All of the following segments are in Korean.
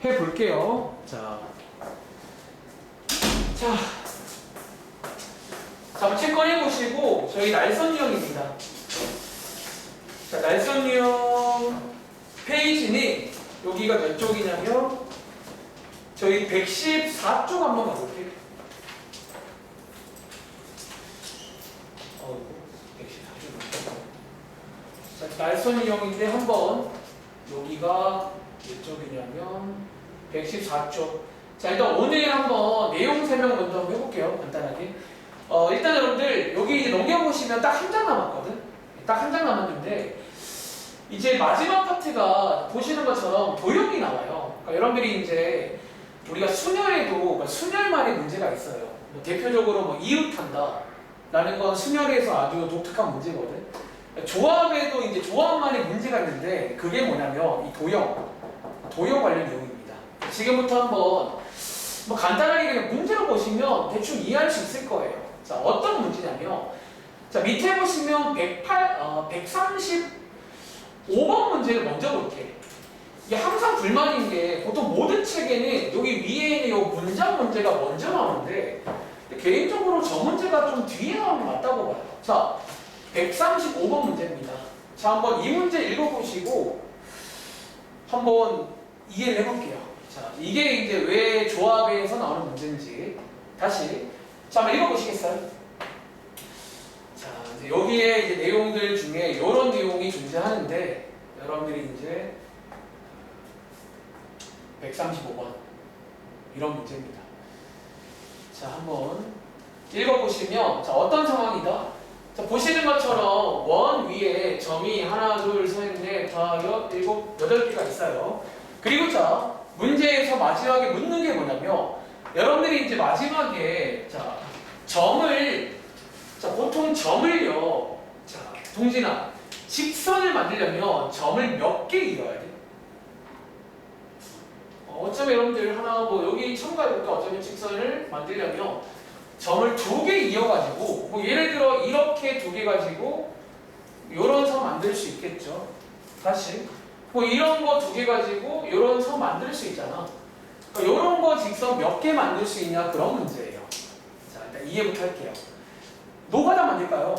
해볼게요. 자, 한번 체크해 보시고 저희 날선 유형입니다. 자, 날선 유형 페이지는 여기가 몇 쪽이냐면 저희 114쪽 한번 가볼게요. 114쪽. 자, 날선 유형인데 한번 여기가 몇 쪽이냐면 114쪽. 자, 일단 오늘 한번 내용 설명 먼저 한번 해볼게요. 간단하게. 일단 여러분들 여기 이제 넘겨보시면 딱 한 장 남았거든. 딱 한 장 남았는데 이제 마지막 파트가 보시는 것처럼 도형이 나와요. 그러니까 여러분들이 이제 우리가 순열에도 그러니까 순열만의 문제가 있어요. 뭐 대표적으로 뭐 이웃한다 라는 건 순열에서 아주 독특한 문제거든. 조합에도 이제 조합만의 문제가 있는데 그게 뭐냐면 이 도형 관련 내용입니다. 지금부터 한번 뭐 간단하게 그냥 문제를 보시면 대충 이해할 수 있을 거예요. 자, 어떤 문제냐면 자, 밑에 보시면 135번 문제를 먼저 볼게요. 이게 항상 불만인 게 보통 모든 책에는 여기 위에 있는 이 문장 문제가 먼저 나오는데 개인적으로 저 문제가 좀 뒤에 나오는 게 맞다고 봐요. 자, 135번 문제입니다. 자, 한번 이 문제 읽어보시고 한번 이해를 해볼게요. 자, 이게 이제 왜 조합에서 나오는 문제인지 다시 자, 한번 읽어보시겠어요? 자, 이제 여기에 이제 내용들 중에 이런 내용이 존재하는데 여러분들이 이제 135번 이런 문제입니다. 자, 한번 읽어보시면 자, 어떤 상황이다? 자, 보시는 것처럼 원 위에 점이 하나, 둘, 셋, 넷, 다, 일곱, 여덟 개가 있어요. 그리고 자, 문제에서 마지막에 묻는 게 뭐냐면 여러분들이 이제 마지막에 자, 점을 자, 보통 점을요. 자, 동진아, 직선을 만들려면 점을 몇 개 이어야 돼? 어쩌면 여러분들 하나 뭐 여기 첨가해볼까? 어쩌면 직선을 만들려면 점을 2개 이어가지고 뭐 예를 들어 이렇게 2개 가지고 요런 선 만들 수 있겠죠. 다시 뭐 이런 거 2개 가지고 요런 선 만들 수 있잖아. 그러니까 요런 거 직선 몇 개 만들 수 있냐 그런 문제예요. 자, 일단 이해부터 할게요. 노가다 만들까요?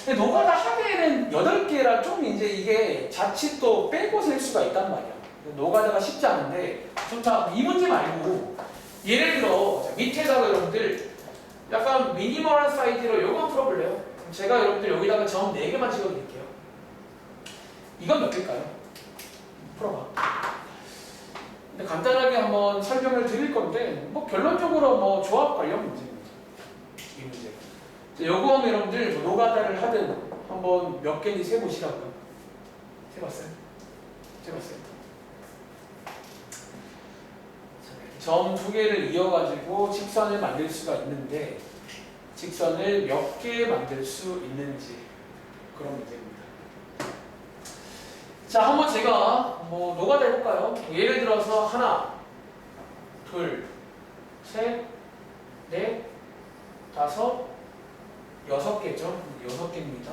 근데 노가다 하기에는 8개라 좀 이제 이게 자칫 또 빼고 셀 수가 있단 말이야. 노가다가 쉽지 않은데 좋다. 이 문제 말고 예를 들어 자, 밑에다가 여러분들 약간 미니멀한 사이즈로 요거 풀어볼래요? 그럼 제가 여러분들 여기다가 점 4개만 찍어드릴게요. 이건 몇 개일까요? 풀어봐. 근데 간단하게 한번 설명을 드릴 건데 뭐 결론적으로 뭐 조합 관련 문제입니다. 이 문제. 자, 요거 하면 여러분들 뭐 노가다를 하든 한번 몇 개인지 세보시라고요. 세봤어요? 세봤어요? 점 2개를 이어가지고 직선을 만들 수가 있는데 직선을 몇 개 만들 수 있는지 그런 문제입니다. 자, 한번 제가 뭐 노가다 해볼까요? 예를 들어서 하나, 둘, 셋, 넷, 다섯, 6개죠. 6개입니다.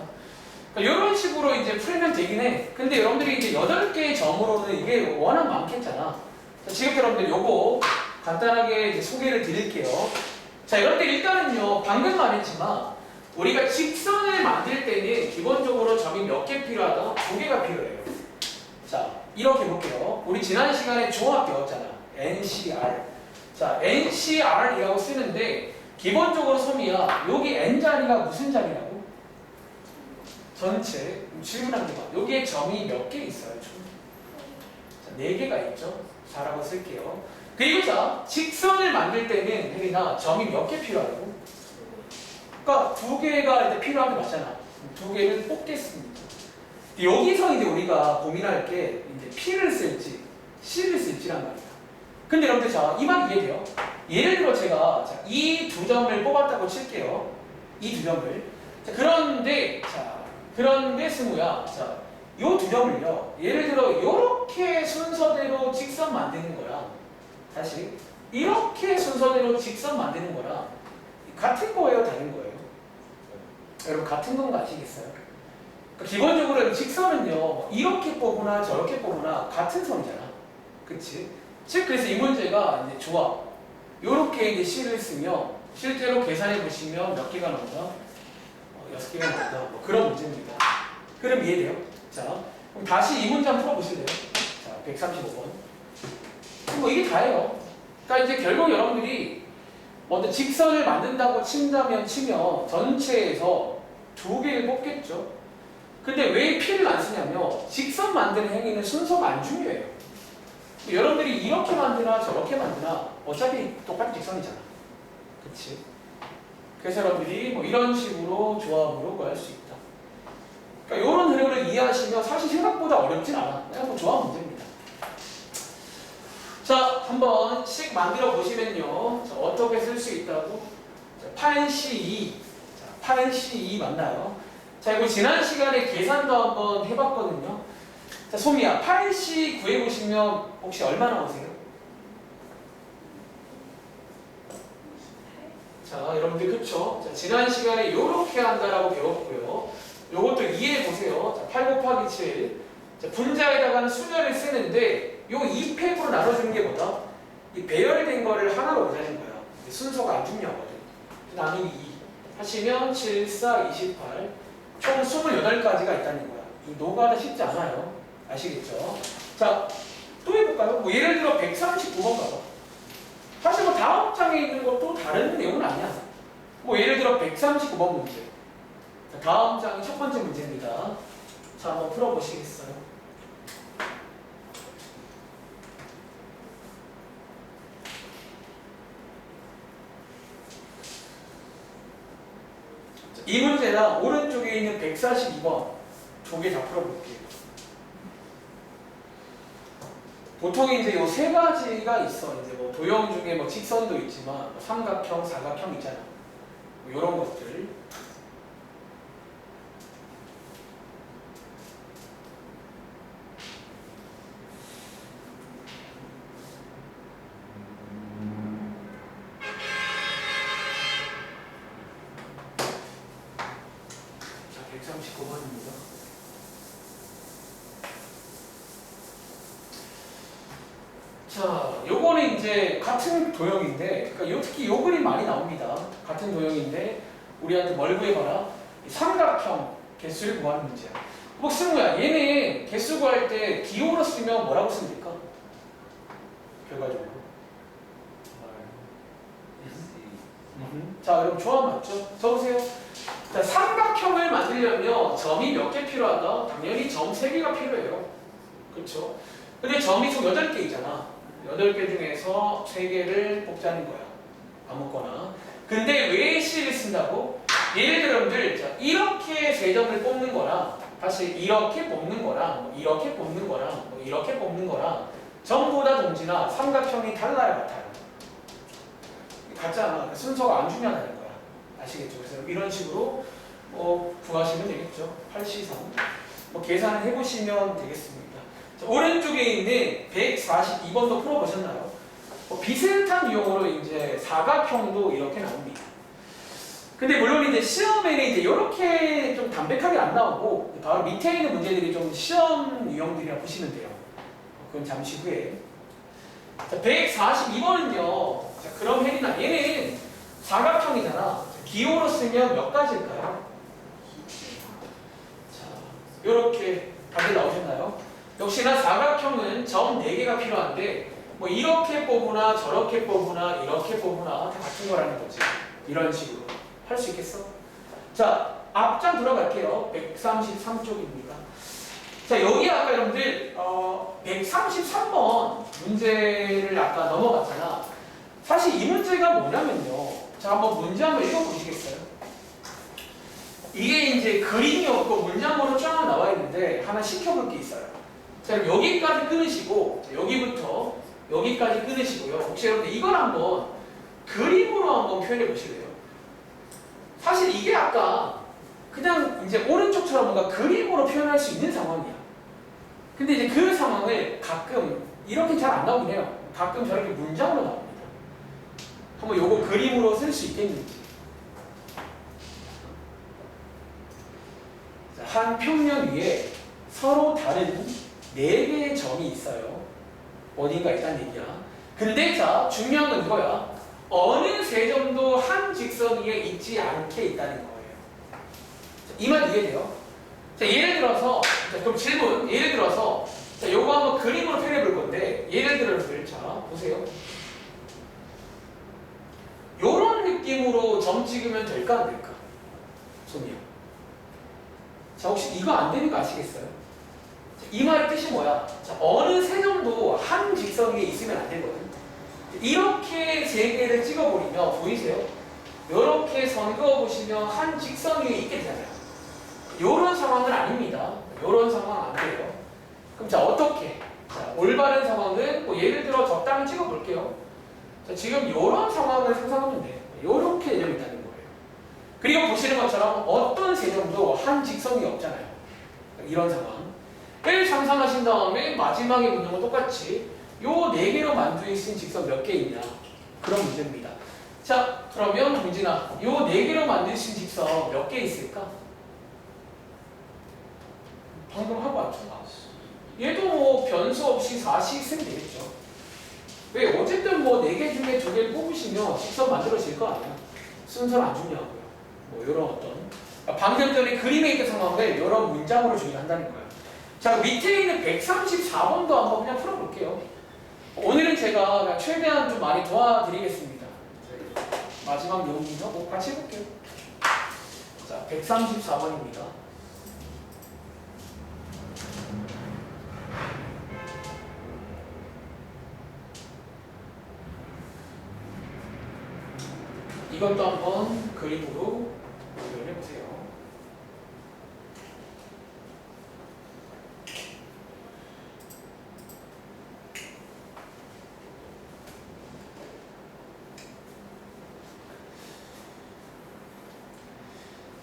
그러니까 이런 식으로 이제 풀면 되긴 해. 근데 여러분들이 이제 8개의 점으로는 이게 워낙 많겠잖아. 자, 지금 여러분들 요거 간단하게 이제 소개를 드릴게요. 자, 이럴 때 일단은요, 방금 말했지만 우리가 직선을 만들 때는 기본적으로 점이 몇 개 필요하다? 2개가 필요해요. 자, 이렇게 볼게요. 우리 지난 시간에 종합 배웠잖아. NCR. 자, NCR이라고 쓰는데 기본적으로 소미야. 여기 N자리가 무슨 자리라고? 전체. 질문한 게 봐. 여기에 점이 몇 개 있어요? 총? 자, 4개가 있죠. 4라고 쓸게요. 그리고 자, 직선을 만들 때는 혜린아 점이 몇 개 필요하다고? 그러니까 2개가 이제 필요한 게 맞잖아. 2개를 뽑겠습니다. 여기서 이제 우리가 고민할 게 이제 P를 쓸지 C를 쓸지란 말이야. 근데 여러분들 자, 이 말 이해돼요? 예를 들어 제가 자, 이 2점을 뽑았다고 칠게요. 이 2점을. 자, 그런데 스무야. 자, 요 2점을요. 예를 들어 이렇게 순서대로 직선 만드는 거랑 다시 이렇게 순서대로 직선 만드는 거랑 같은 거예요, 다른 거예요? 여러분 같은 건 거 아시겠어요? 그러니까 기본적으로 직선은요 이렇게 뽑으나 저렇게 뽑으나 같은 선이잖아. 그치? 즉 그래서 이 문제가 이제 조합 요렇게 이제 C를 쓰면 실제로 계산해 보시면 몇 개가 나온다? 6개가 나온다. 뭐 그런 문제입니다. 그럼 이해돼요? 자, 그럼 다시 이 문제 한번 풀어보실래요? 자, 135번. 뭐 이게 다예요. 그러니까 이제 결국 여러분들이 먼저 직선을 만든다고 치면 전체에서 2개를 뽑겠죠. 근데 왜 P를 안 쓰냐면 직선 만드는 행위는 순서가 안 중요해요. 여러분들이 이렇게 만드나 저렇게 만드나 어차피 똑같은 직선이잖아. 그치? 그래서 여러분들이 뭐 이런 식으로 조합으로 구할 수 있다. 그러니까 이런 흐름을 이해하시면 사실 생각보다 어렵진 않아. 그냥 뭐 조합 문제입니다. 자, 한번씩 만들어 보시면요. 자, 어떻게 쓸 수 있다고? 자, 8C2. 자, 8C2 맞나요? 자, 이거 지난 시간에 계산도 한번 해봤거든요. 자, 소미야, 8C 구해보시면 혹시 얼마 나오세요? 자, 여러분들 그쵸? 자, 지난 시간에 이렇게 한다라고 배웠고요. 요것도 이해해보세요. 자, 8 곱하기 7. 자, 분자에다가는 수열을 쓰는데 요 2팩으로 나눠주는 게 뭐다? 이 배열된 거를 하나로 보자는 거야. 순서가 안 중요하거든. 나누기 2 하시면 7, 4, 28 총 28가지가 있다는 거야. 이 노가다 쉽지 않아요. 아시겠죠? 자, 또 해볼까요? 뭐 예를 들어 139번 가봐. 사실 뭐 다음 장에 있는 것도 다른 내용은 아니야. 뭐 예를 들어 139번 문제. 자, 다음 장이 첫 번째 문제입니다. 자, 한번 풀어보시겠어요? 이 문제랑 오른쪽에 있는 142번 2개 다 풀어볼게요. 보통 이제 요 3가지가 있어. 이제 뭐 도형 중에 뭐 직선도 있지만 뭐 삼각형, 사각형 있잖아. 뭐 요런 것들. 자, 139번입니다. 자, 요거는 이제 같은 도형인데, 그러니까 특히 요 그림 많이 나옵니다. 같은 도형인데, 우리한테 뭘 구해봐라? 삼각형 개수를 구하는 문제야. 뭐 승우야, 얘네 개수 구할 때 기호로 쓰면 뭐라고 쓰면 될까? 결과적으로. 자, 그럼 조합 맞죠? 적으세요. 자, 삼각형을 만들려면 점이 몇 개 필요하다? 당연히 점 3개가 필요해요. 그렇죠? 근데 점이 총 8개이잖아. 8개 중에서 3개를 뽑자는 거야. 아무거나. 근데 왜 C를 쓴다고? 예를 들어 여러분들 자, 이렇게 3점을 뽑는 거랑 다시 이렇게 뽑는 거랑 뭐 이렇게 뽑는 거랑 뭐 이렇게 뽑는 거랑 전부 다 동지나 삼각형이 달라야 같아요. 같잖아. 그러니까 순서가 안 중요하다는 거야. 아시겠죠? 그래서 이런 식으로 구하시면 되겠죠. 8C3 뭐 계산을 해보시면 되겠습니다. 자, 오른쪽에 있는 142번도 풀어보셨나요? 비슷한 유형으로 이제 사각형도 이렇게 나옵니다. 근데 물론 이제 시험에는 이제 이렇게 좀 담백하게 안 나오고 바로 밑에 있는 문제들이 좀 시험 유형들이라 보시면 돼요. 그건 잠시 후에. 자, 142번은요. 자, 그럼 혜린아 얘는 사각형이잖아. 자, 기호로 쓰면 몇 가지일까요? 자, 이렇게 답이 나오셨나요? 역시나 사각형은 점 4개가 필요한데 뭐 이렇게 뽑으나 저렇게 뽑으나 이렇게 뽑으나 다 같은 거라는 거지. 이런 식으로 할 수 있겠어? 자, 앞장 들어갈게요. 133쪽입니다. 자, 여기 아까 여러분들 133번 문제를 아까 넘어갔잖아. 사실 이 문제가 뭐냐면요. 자, 한번 문제 한번 읽어보시겠어요? 이게 이제 그림이 없고 문장으로 쫙 나와 있는데 하나 시켜볼 게 있어요. 자, 그럼 여기까지 끊으시고 여기부터 여기까지 끊으시고요. 혹시 여러분들 이걸 한번 그림으로 한번 표현해 보실래요? 사실 이게 아까 그냥 이제 오른쪽처럼 뭔가 그림으로 표현할 수 있는 상황이야. 근데 이제 그 상황을 가끔 이렇게 잘 안 나오긴 해요. 가끔 저렇게 문장으로 나옵니다. 한번 요거 그림으로 쓸 수 있겠는지. 자, 한 평면 위에 서로 다른 4개의 점이 있어요. 어딘가 있다는 얘기야. 근데 자, 중요한 건 이거야. 어느 세점도 한 직선 위에 있지 않게 있다는 거예요. 이 말 이해돼요? 자, 예를 들어서, 자, 그럼 질문. 예를 들어서, 자, 요거 한번 그림으로 표현해 볼 건데, 예를 들어서, 자, 보세요. 요런 느낌으로 점 찍으면 될까, 안 될까? 손이요. 자, 혹시 이거 안 되는 거 아시겠어요? 자, 이 말의 뜻이 뭐야? 자, 어느 세점도 한 직선 위에 있으면 안 되거든. 이렇게 세 개를 찍어버리면, 보이세요? 이렇게 선 그어보시면 한 직선 위에 있게 되잖아요. 요런 상황은 아닙니다. 요런 상황 안 돼요. 그럼 자, 어떻게? 자, 올바른 상황은 뭐 예를 들어 적당히 찍어볼게요. 자, 지금 요런 상황을 상상하면 돼요. 요렇게 되어 있다는 거예요. 그리고 보시는 것처럼 어떤 세점도 한 직선이 없잖아요. 이런 상황을 상상하신 다음에 마지막에 묻는 건 똑같이 요 네 개로 만들어진 직선 몇 개 있냐? 그런 문제입니다. 자, 그러면 문진아, 요 네 개로 만드신 직선 몇 개 있을까? 방금 하고 왔죠. 얘도 뭐 변수 없이 4씩 있으면 되겠죠. 왜? 어쨌든 뭐 4개 중에 2개를 뽑으시면 직선 만들어질 거 아니야. 순서를 안 중요하고요. 뭐 이런 어떤 방금 전에 그림에 있던 상황을 이런 문장으로 정의한다는 거예요. 자, 밑에 있는 134번도 한번 그냥 풀어볼게요. 오늘은 제가 그냥 최대한 좀 많이 도와드리겠습니다. 마지막 내용이죠. 뭐 같이 해볼게요. 자, 134번입니다. 이것도 한번 그림으로 표현해보세요.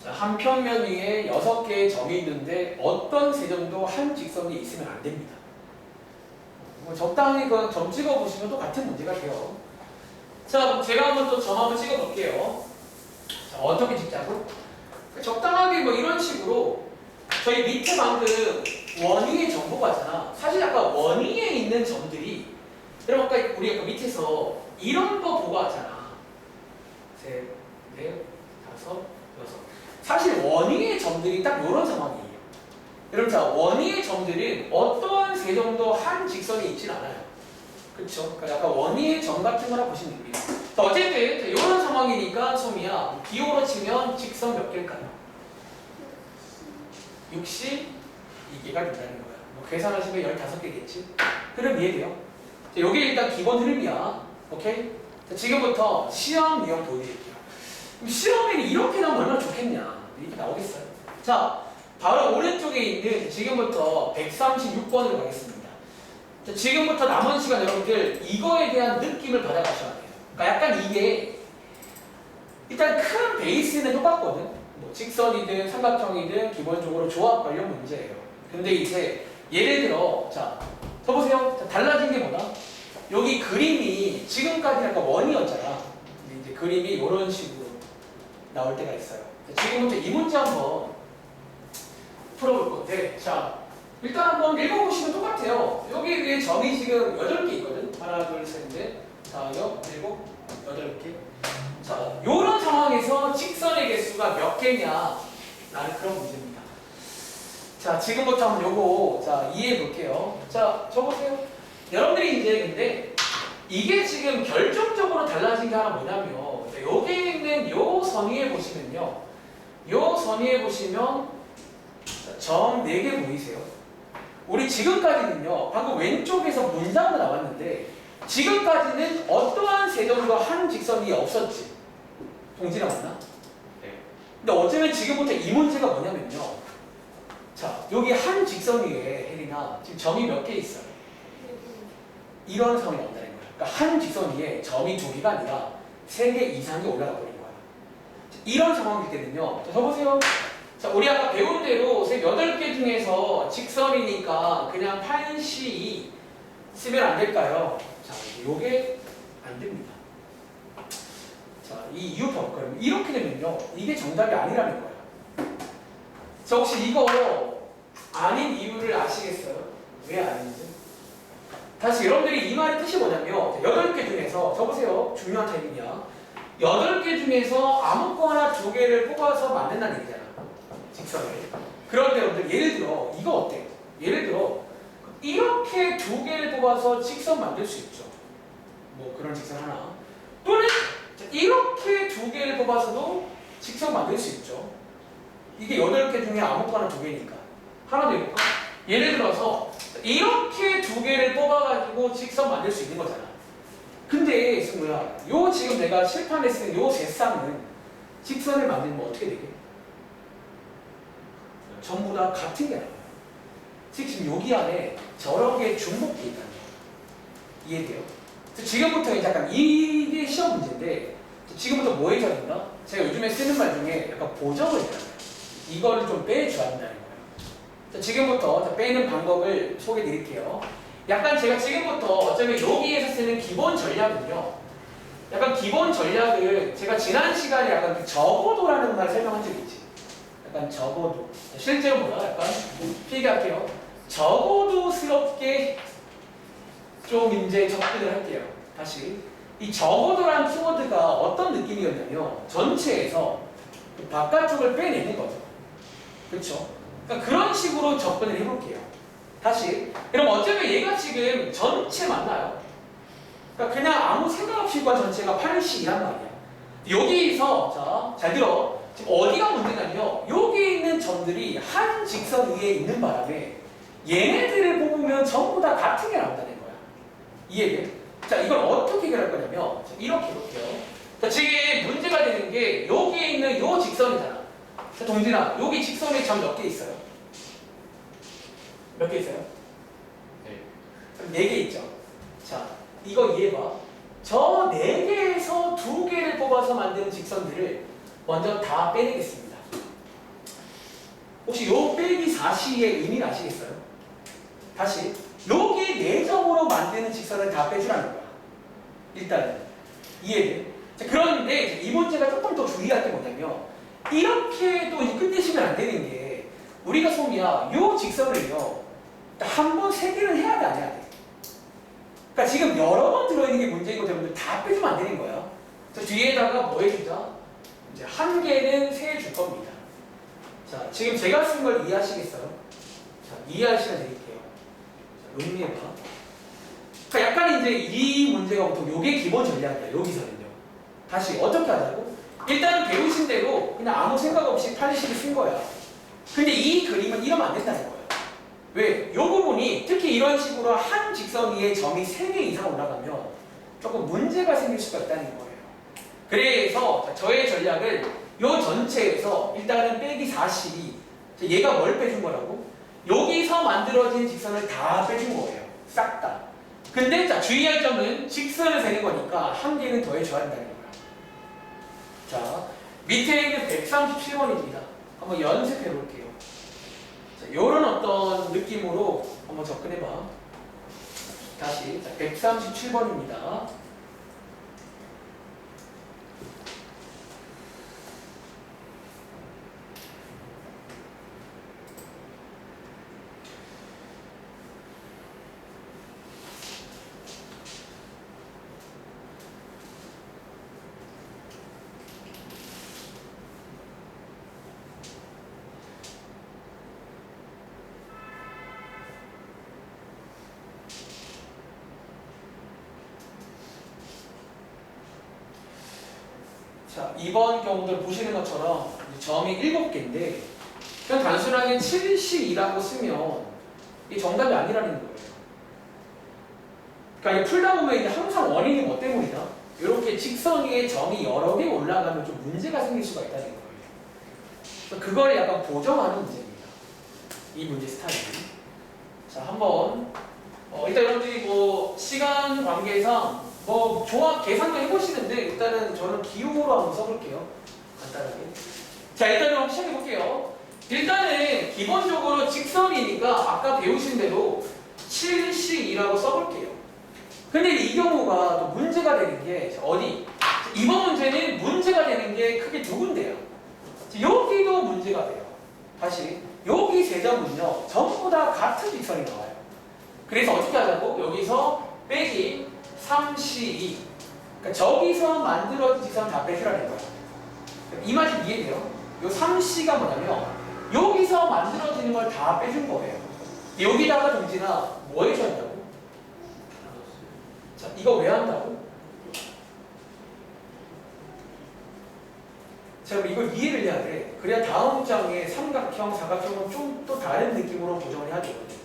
자, 한 평면 위에 6개의 점이 있는데 어떤 세점도 한 직선이 있으면 안 됩니다. 뭐 적당히 그 점 찍어보시면 또 같은 문제가 돼요. 자, 제가 한번 또 점 한번 찍어볼게요. 자, 어떻게 찍자고? 적당하게 뭐 이런 식으로 저희 밑에 방금 원위의 점 보고 왔잖아. 사실 아까 원위에 있는 점들이 여러분 아까 우리 아까 밑에서 이런 거 보고 왔잖아. 셋, 넷, 다섯, 여섯. 사실 원위의 점들이 딱 이런 상황이에요. 여러분 자, 원위의 점들은 어떠한 세점도 한 직선이 있진 않아요. 그렇죠? 그러니까 약간 원위의 점 같은 거라 보시면 됩니다. 자, 어쨌든 이런 상황이니까 소미야 기호로 치면 직선 몇 개일까요? 62개가 된다는 거야. 뭐 계산하시면 15개겠지? 흐름 이해돼요? 자, 이게 일단 기본 흐름이야. 오케이? 자, 지금부터 시험 유형 보여드릴게요. 시험에는 이렇게 나오면 얼마나 좋겠냐? 이렇게 나오겠어요? 자, 바로 오른쪽에 있는 지금부터 136번으로 가겠습니다. 자, 지금부터 남은 시간 여러분들 이거에 대한 느낌을 받아가셔야 돼요. 그러니까 약간 이게 일단 큰 베이스는 똑같거든. 뭐 직선이든 삼각형이든 기본적으로 조합 관련 문제예요. 근데 이제 예를 들어 자, 써보세요. 자, 달라진 게 뭐다? 여기 그림이 지금까지 약간 원이었잖아. 근데 이제 그림이 이런 식으로 나올 때가 있어요. 자, 지금부터 이 문제 한번 풀어볼 건데 자, 일단 한번 읽어보시면 똑같아요. 여기 위에 점이 지금 8개 있거든. 하나, 둘, 셋, 넷, 다, 여, 일곱, 8개. 자, 요런 상황에서 직선의 개수가 몇 개냐? 라는 그런 문제입니다. 자, 지금부터 한번 요거 자, 이해해 볼게요. 자, 적어보세요. 여러분들이 이제 근데 이게 지금 결정적으로 달라진 게 하나 뭐냐면 여기 있는 요 선 위에 보시면요. 요 선 위에 보시면 점 4개 보이세요? 우리 지금까지는요, 방금 왼쪽에서 문장도 나왔는데, 지금까지는 어떠한 세점도 한 직선이 없었지. 동진아 맞나? 네. 근데 어쩌면 지금부터 이 문제가 뭐냐면요. 자, 여기 한 직선 위에 혜린아, 지금 점이 몇 개 있어요? 이런 상황이 나온다는 거예요. 그러니까 한 직선 위에 점이 2개가 아니라 3개 이상이 올라가 버린 거예요. 이런 상황일 때는요, 자, 써보세요. 자, 우리 아까 배운 대로 8개 중에서 직선이니까 그냥 판시 쓰면 안 될까요? 자, 요게 안 됩니다. 자, 이 이유 볼까요? 이렇게 되면요, 이게 정답이 아니라는 거예요. 자, 혹시 이거 아닌 이유를 아시겠어요? 왜 아닌지? 다시 여러분들이 이 말의 뜻이 뭐냐면 8개 중에서 저보세요. 중요한 타입이냐. 8개 중에서 아무거나 2개를 뽑아서 만든다는 얘기잖아. 직선을. 그런데 여러분들 예를 들어 이거 어때요? 예를 들어 이렇게 2개를 뽑아서 직선 만들 수 있죠. 뭐 그런 직선 하나. 또는 이렇게 2개를 뽑아서도 직선 만들 수 있죠. 이게 8개 중에 아무거나 2개니까. 하나 더 해볼까? 예를 들어서 이렇게 2개를 뽑아가지고 직선 만들 수 있는 거잖아. 근데 승우야, 요 지금 내가 칠판에 쓴 요 세 쌍은 직선을 만들면 어떻게 되게? 전부 다 같은 게 나와요. 즉 지금 여기 안에 저런 게 중복돼 있다는 거예요. 이해돼요? 지금부터 약간 이게 시험 문제인데 지금부터 뭐 해줘야 된다? 제가 요즘에 쓰는 말 중에 약간 보정을 해야 돼요. 이거를 좀 빼줘야 한다는 거예요. 자, 지금부터 빼는 방법을 소개해 드릴게요. 약간 제가 지금부터 어차피 여기에서 쓰는 기본 전략은요. 약간 기본 전략을 제가 지난 시간에 약간 그 적어도라는 말 설명한 적이 있지. 약간 적어도. 실제로 뭐야? 약간 필기할게요. 적어도스럽게 좀 이제 접근을 할게요. 다시. 이 적어도라는 키워드가 어떤 느낌이었냐면 전체에서 바깥쪽을 빼내는 거죠. 그렇죠? 그러니까 그런 식으로 접근을 해볼게요. 다시. 그럼 어쩌면 얘가 지금 전체 맞나요? 그러니까 그냥 아무 생각 없이 과 전체가 80이란 말이야. 여기서 자, 잘 들어. 지금 어디가 문제냐면요. 여기 있는 점들이 한 직선 위에 있는 바람에 얘네들을 뽑으면 전부 다 같은 게 나온다는 거야. 이해돼? 자, 이걸 어떻게 해결할 거냐면 이렇게 해볼게요. 자, 지금 문제가 되는 게 여기에 있는 요 직선이잖아. 자, 동진아, 여기 직선에 점 몇 개 있어요? 몇 개 있어요? 네. 4개 있죠. 자, 이거 이해해봐. 저 4개에서 2개를 뽑아서 만드는 직선들을 먼저 다 빼내겠습니다. 혹시 요 빼기 4시의 의미를 아시겠어요? 다시 여기 내점으로 만드는 직선을 다 빼주라는 거야. 일단은 이해돼? 자, 그런데 이 문제가 조금 더 주의할 게 뭐냐면 이렇게 또 끝내시면 안 되는 게 우리가 소미야 요 직선을요 한 번 3개는 해야 돼 안 해야 돼? 그러니까 지금 여러 번 들어있는 게 문제이고 여러분들 다 빼주면 안 되는 거야. 자, 뒤에다가 뭐 해주자? 이제 1개는 세줄 겁니다. 자, 지금 제가 쓴 걸 이해하시겠어요? 자, 이해할 시간 드릴게요. 자, 음미해봐. 그러니까 약간 이제 이 문제가 보통 요게 기본 전략이야. 여기서는요. 다시 어떻게 하자고? 일단은 배우신 대로 그냥 아무 생각 없이 80을 쓴 거야. 근데 이 그림은 이러면 안 된다는 거예요. 왜? 요 부분이 특히 이런 식으로 한 직선 위에 점이 3개 이상 올라가면 조금 문제가 생길 수가 있다는 거예요. 그래서 저의 전략을 요 전체에서 일단은 빼기 40이 얘가 뭘 빼준 거라고? 여기서 만들어진 직선을 다 빼준 거예요. 싹 다. 근데 자 주의할 점은 직선을 세는 거니까 1개는 더해줘야 한다는 거예요. 자, 밑에 있는 137번입니다. 한번 연습해 볼게요. 자, 요런 어떤 느낌으로 한번 접근해봐. 다시, 자, 137번입니다. 자, 이번 경우들 보시는 것처럼 점이 7개인데 그냥 단순하게 72라고 쓰면 이게 정답이 아니라는 거예요. 그러니까 이게 풀다 보면 이제 항상 원인이 뭐 때문이다? 이렇게 직선 위에 점이 여러 개 올라가면 좀 문제가 생길 수가 있다는 거예요. 그래서 그걸 약간 보정하는 문제입니다. 이 문제 스타일이. 자, 한번 일단 여러분들이 뭐 시간 관계상 뭐 조합 계산도 해보시는데 일단은 저는 기호로 한번 써볼게요. 간단하게. 자, 일단은 한번 시작해볼게요. 일단은 기본적으로 직선이니까 아까 배우신 대로 7씩2라고 써볼게요. 근데 이 경우가 또 문제가 되는 게 어디? 이번 문제는 문제가 되는 게 크게 2군데요. 여기도 문제가 돼요. 다시 여기 세 점은요 전부 다 같은 직선이 나와요. 그래서 어떻게 하자고? 여기서 빼기 3C2. 그러니까 저기서 만들어진 직선 다 빼주라는 거야. 이 말이 이해돼요? 요 3C가 뭐냐면 여기서 만들어지는 걸 다 빼준 거예요. 여기다가 동진아 뭐 해줘야 한다고? 자, 이거 왜 한다고? 자, 그럼 이걸 이해를 해야 돼. 그래야 다음 장에 삼각형, 사각형은 좀 또 다른 느낌으로 고정을 해야 되거든.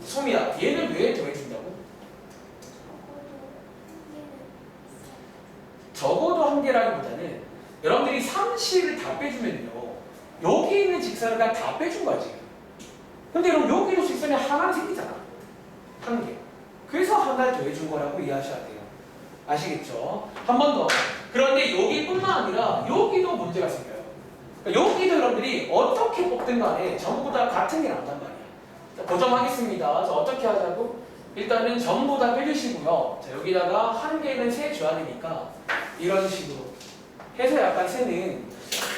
소미야, 얘는 왜 더해준다고? 적어도 한 개라기보다는 여러분들이 3C를 다 빼주면요. 여기 있는 직선을 그냥 다 빼준 거야, 지금. 근데 그럼 여기도 직선이 하나 생기잖아. 한 개. 그래서 하나를 더해준 거라고 이해하셔야 돼요. 아시겠죠? 한 번 더. 그런데 여기뿐만 아니라 여기도 문제가 생겨요. 그러니까 여기도 여러분들이 어떻게 뽑든 간에 전부 다 같은 게 나온단 말이야. 자, 고정하겠습니다. 자, 어떻게 하자고? 일단은 전부 다 빼주시고요. 자, 여기다가 한 개는 세줘야 되니까 이런 식으로 해서 약간 세는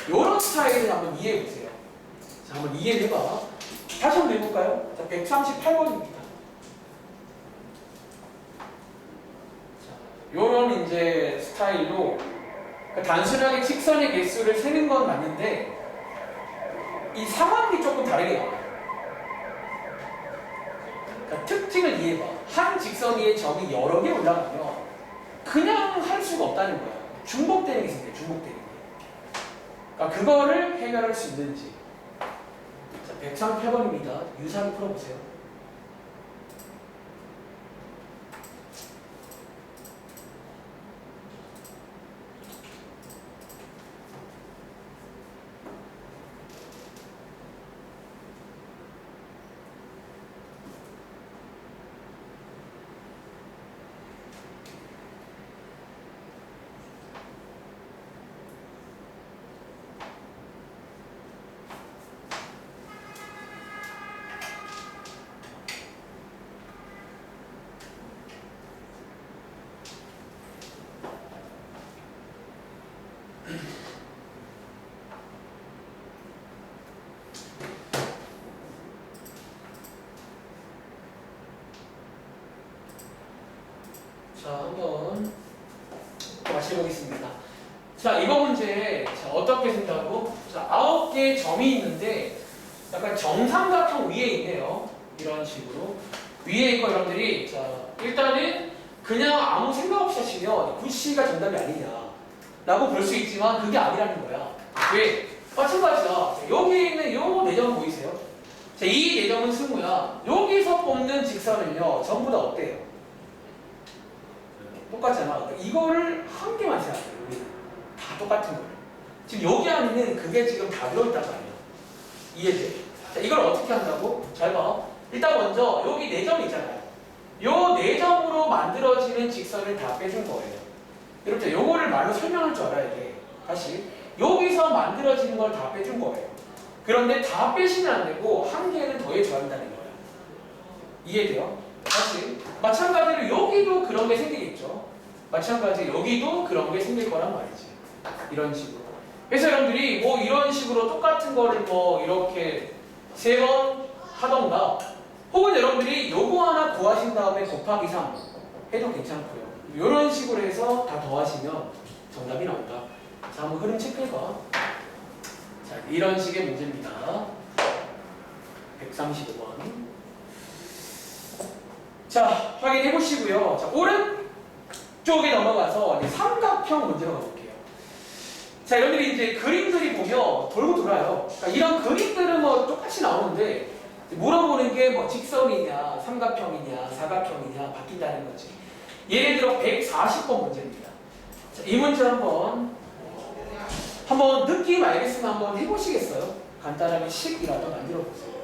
이런 스타일을 한번 이해해 보세요. 자, 한번 이해를 해봐. 다시 한번 해볼까요? 자, 138번입니다. 요런 이제 스타일로 그러니까 단순하게 직선의 개수를 세는 건 맞는데 이 상황이 조금 다르게 나와요. 그러니까 특징을 이해해봐. 한 직선 위에 점이 여러 개 올라가면 그냥 할 수가 없다는 거야. 중복되는 게 생겨요. 중복되는 게. 그러니까 그거를 해결할 수 있는지. 자, 138번입니다. 유사히 풀어보세요. 자, 한번 다시 해보겠습니다. 자, 이거 문제 자, 어떻게 생각하고? 자, 9개의 점이 있는데 약간 정삼각형 위에 있네요. 이런 식으로. 위에 있고 여러분들이 자, 일단은 그냥 아무 생각 없이 하시면 9C가 정답이 아니냐 라고 볼 수 있지만 그게 아니라는 거야. 왜? 마찬가지다. 자, 여기 있는 요 4점 보이세요? 자, 이 4점은 승무야. 여기서 뽑는 직선은요 전부 다 어때요? 똑같잖아. 그러니까 이거를 한 개만 생각해요. 우리는 다 똑같은 거예요. 지금 여기 안에는 그게 지금 다 들어있단 말이에요. 이해돼? 자, 이걸 어떻게 한다고? 잘 봐. 일단 먼저 여기 4점 있잖아요. 요 4점으로 만들어지는 직선을 다 빼준 거예요. 여러분, 요거를 말로 설명할 줄 알아야 돼. 다시. 여기서 만들어지는 걸 다 빼준 거예요. 그런데 다 빼시면 안 되고 한 개는 더해줘야 한다는 거예요. 이해돼요? 다시. 마찬가지로 여기도 그런 게 생기겠죠. 마찬가지 여기도 그런 게 생길 거란 말이지. 이런 식으로. 그래서 여러분들이 뭐 이런 식으로 똑같은 거를 뭐 이렇게 3번 하던가 혹은 여러분들이 요거 하나 구하신 다음에 곱하기 3 해도 괜찮고요. 이런 식으로 해서 다 더하시면 정답이 나온다. 자, 한번 흐름 체크해봐. 자, 이런 식의 문제입니다. 135번. 자, 확인해 보시고요. 자, 오른쪽에 넘어가서 이제 삼각형 문제로 가볼게요. 자, 여러분들이 이제 그림들이 보면 돌고 돌아요. 그러니까 이런 그림들은 뭐 똑같이 나오는데 물어보는 게 뭐 직선이냐, 삼각형이냐, 사각형이냐 바뀐다는 거지. 예를 들어 140번 문제입니다. 자, 이 문제 한번 느낌 알겠으면 한번 해보시겠어요? 간단하게 10이라도 만들어 보세요.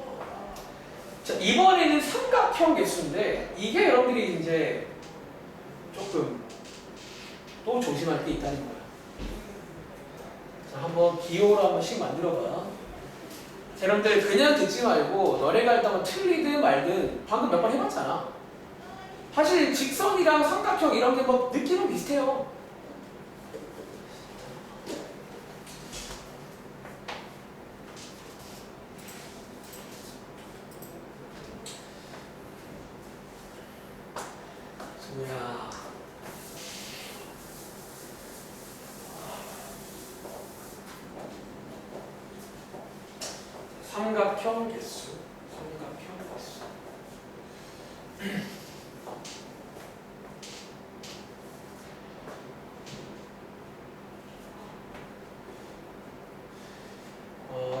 자, 이번에는 삼각형 개수인데 이게 여러분들이 이제 조금 또 조심할 게 있다는 거야. 자, 한번 기호로 한 번씩 만들어봐. 자, 여러분들 그냥 듣지 말고 너네가 일단 틀리든 말든 방금 몇 번 해봤잖아. 사실 직선이랑 삼각형 이런 게 뭐 느낌은 비슷해요. 삼각형 개수. 삼각형 개수.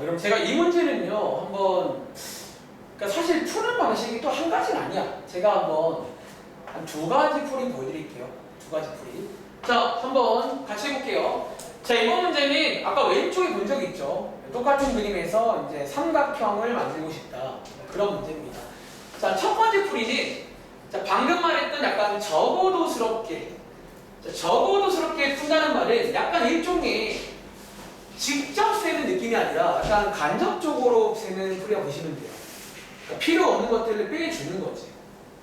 그럼 제가 이 문제는요, 한번, 그러니까 사실 푸는 방식이 또 한 가지는 아니야. 제가 한번 한 두 가지 풀이 보여드릴게요. 두 가지 풀이. 자, 한번 같이 해볼게요. 자, 이번 문제는 아까 왼쪽에 본 적 있죠? 똑같은 그림에서 이제 삼각형을 만들고 싶다. 그런 문제입니다. 자, 첫 번째 풀이는, 자, 방금 말했던 약간 적어도스럽게 푼다는 말은 약간 일종의 직접 세는 느낌이 아니라 약간 간접적으로 세는 풀이라고 보시면 돼요. 그러니까 필요 없는 것들을 빼주는 거지.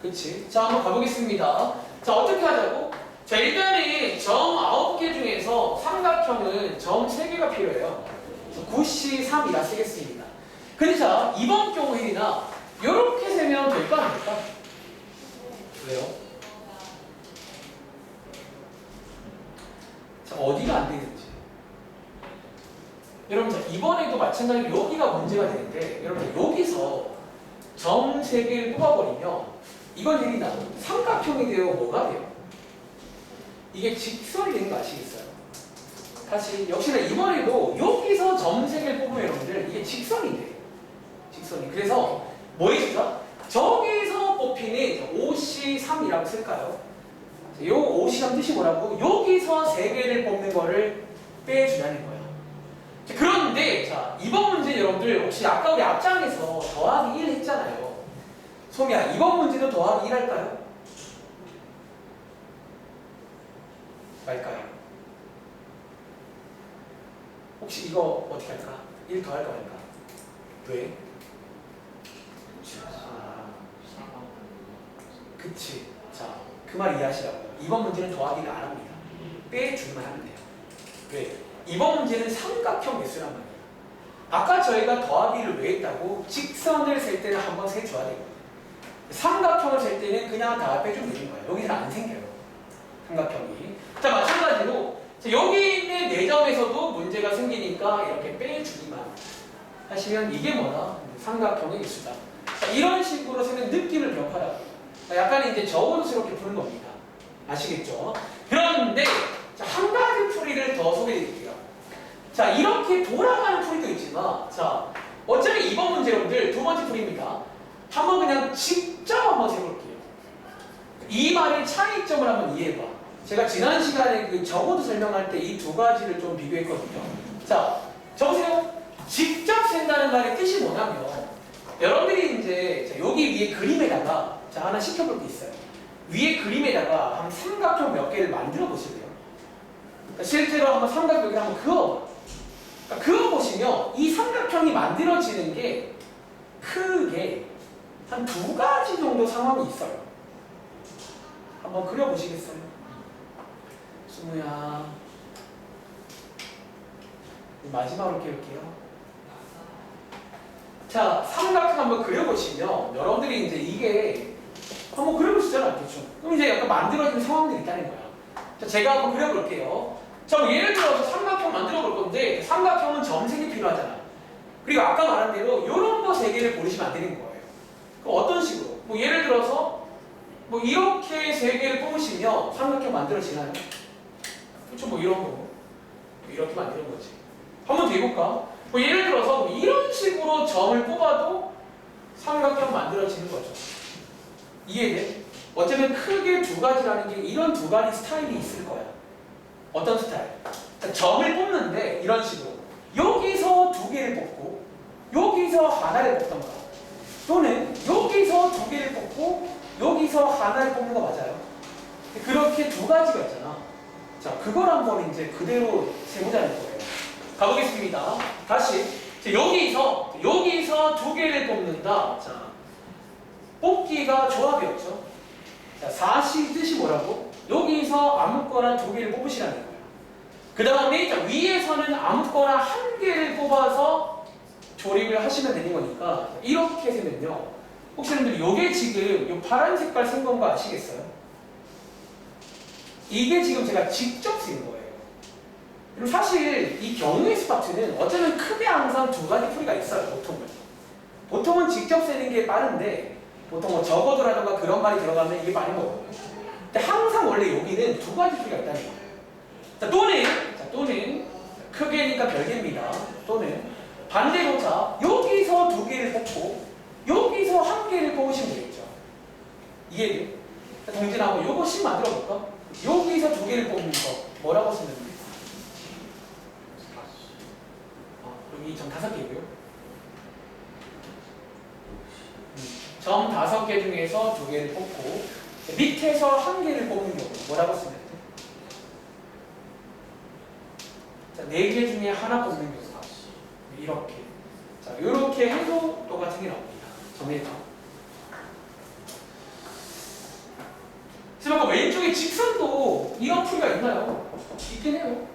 그치? 자, 한번 가보겠습니다. 자, 어떻게 하자고? 자, 일단은 점 9개 중에서 삼각형은 점 3개가 필요해요. 9C3이라 쓰겠습니다. 근데 자, 이번 경우에나 이렇게 세면 될까 안 될까? 왜요? 자, 어디가 안 되는지. 여러분, 자, 이번에도 마찬가지로 여기가 문제가 되는데, 여러분, 여기서 점 3개를 뽑아버리면 이건 일이나 삼각형이 되어 뭐가 돼요? 이게 직선이 되는 거 아시겠어요? 다시 역시나 이번에도 여기서 점 3개를 뽑으면 여러분들 이게 직선이 돼요. 직선이. 그래서 뭐 해주죠? 저기서 뽑히는 OC3이라고 쓸까요? 요 OC3 뜻이 뭐라고? 여기서 3개를 뽑는 거를 빼주자는 거예요. 그런데 자, 이번 문제 여러분들 혹시 아까 우리 앞장에서 더하기 1 했잖아요. 소미야, 이번 문제도 더하기 1 할까요? 말까요? 혹시 이거 어떻게 할까? 1 더할까 말까? 왜? 그치. 자, 그 말 이해하시라고요. 이번 문제는 더하기를 안 합니다. 빼주기만 하면 돼요. 왜? 이번 문제는 삼각형 개수란 말이에요. 아까 저희가 더하기를 왜 했다고? 직선을 셀 때는 한번 세줘야 되거든요. 삼각형을 셀 때는 그냥 다 빼주면 되는 거예요. 여기는 안 생겨요. 삼각형이. 자, 마찬가지로 여기 있는 4점에서도 문제가 생기니까 이렇게 빼주기만 하시면 이게 뭐다? 삼각형의 개수다. 자, 이런 식으로 세는 느낌을 기억하라고. 약간 이제 적어도스럽게 푸는 겁니다. 아시겠죠? 그런데 자, 한 가지 풀이를 더 소개해 드릴게요. 자, 이렇게 돌아가는 풀이도 있지만, 자, 어차피 이번 문제 여러분들 두 번째 풀이입니다. 한번 그냥 직접 한번 세볼게요. 이 말의 차이점을 한번 이해해봐. 제가 지난 시간에 그 적어도 설명할 때 이 두 가지를 좀 비교했거든요. 자, 적으세요. 직접 센다는 말의 뜻이 뭐냐면, 여러분들이 이제 자, 여기 위에 그림에다가 자, 하나 시켜볼 게 있어요. 위에 그림에다가 한 삼각형 몇 개를 만들어 보실래요? 그러니까 실제로 한번 삼각 여기를 한번 그어봐. 그러니까 그어보시면 이 삼각형이 만들어지는 게 크게 한 2가지 정도 상황이 있어요. 한번 그려보시겠어요? 수무야, 마지막으로 깨울게요. 자, 삼각형 한번 그려보시면 여러분들이 이제 이게 한번 그려보시잖아요. 대충. 그럼 이제 약간 만들어지는 상황들이 있다는 거야. 자, 제가 한번 그려볼게요. 자, 예를 들어서 삼각형 만들어 볼 건데 삼각형은 점 3개 필요하잖아. 그리고 아까 말한 대로 이런 거 3개를 고르시면 안 되는 거예요. 그럼 어떤 식으로? 뭐 예를 들어서 뭐 이렇게 3개를 뽑으시면 삼각형 만들어지나요? 그렇죠? 뭐 이런 거. 이렇게 만드는 거지. 한번 더 해볼까? 뭐 예를 들어서 뭐 이런 식으로 점을 뽑아도 삼각형 만들어지는 거죠. 이해돼? 어쩌면 크게 2가지라는 게 이런 2가지 스타일이 있을 거야. 어떤 스타일? 점을 뽑는데 이런 식으로 여기서 2개를 뽑고 여기서 하나를 뽑던가, 또는 여기서 2개를 뽑고 여기서 하나를 뽑는 거 맞아요? 그렇게 2가지가 있잖아. 자, 그걸 한번 이제 그대로 세보자는 거예요. 가보겠습니다. 다시. 자, 여기서 2개를 뽑는다. 자, 뽑기가 조합이었죠. 자, 4시 뜻이 뭐라고? 여기서 아무거나 2개를 뽑으시라는 거예요. 그 다음에 위에서는 아무거나 1개를 뽑아서 조립을 하시면 되는 거니까 이렇게 세면요. 혹시 여러분들 이게 지금 이 파란 색깔 쓴 건 거 아시겠어요? 이게 지금 제가 직접 쓴 거예요. 그리고 사실 이 경우의 수 파트는 어쩌면 크게 항상 2가지 풀이가 있어요. 보통은. 보통은 직접 세는 게 빠른데 보통 뭐 적어도라든가 그런 말이 들어가면 이게 빠른 거거든요. 근데 항상 원래 여기는 두 가지 수가 있다는 거예요. 또는 크게니까 별개입니다. 또는 반대로 여기서 두 개를 뽑고 여기서 한 개를 뽑으시면 되겠죠. 이해돼? 동진하고 요거 식 만들어 볼까? 여기서 두 개를 뽑는 거 뭐라고 쓰면 돼? 여기 점 5개고요. 점 5개 중에서 두 개를 뽑고 밑에서 한 개를 뽑는 경우 뭐라고 쓰면 돼? 자, 4개 중에 하나 뽑는 경우 이렇게. 자, 이렇게 해도 똑같은 게 나옵니다. 정리해서. 그래서 아까 왼쪽에 직선도 이런 풀이가 있나요? 있긴 해요.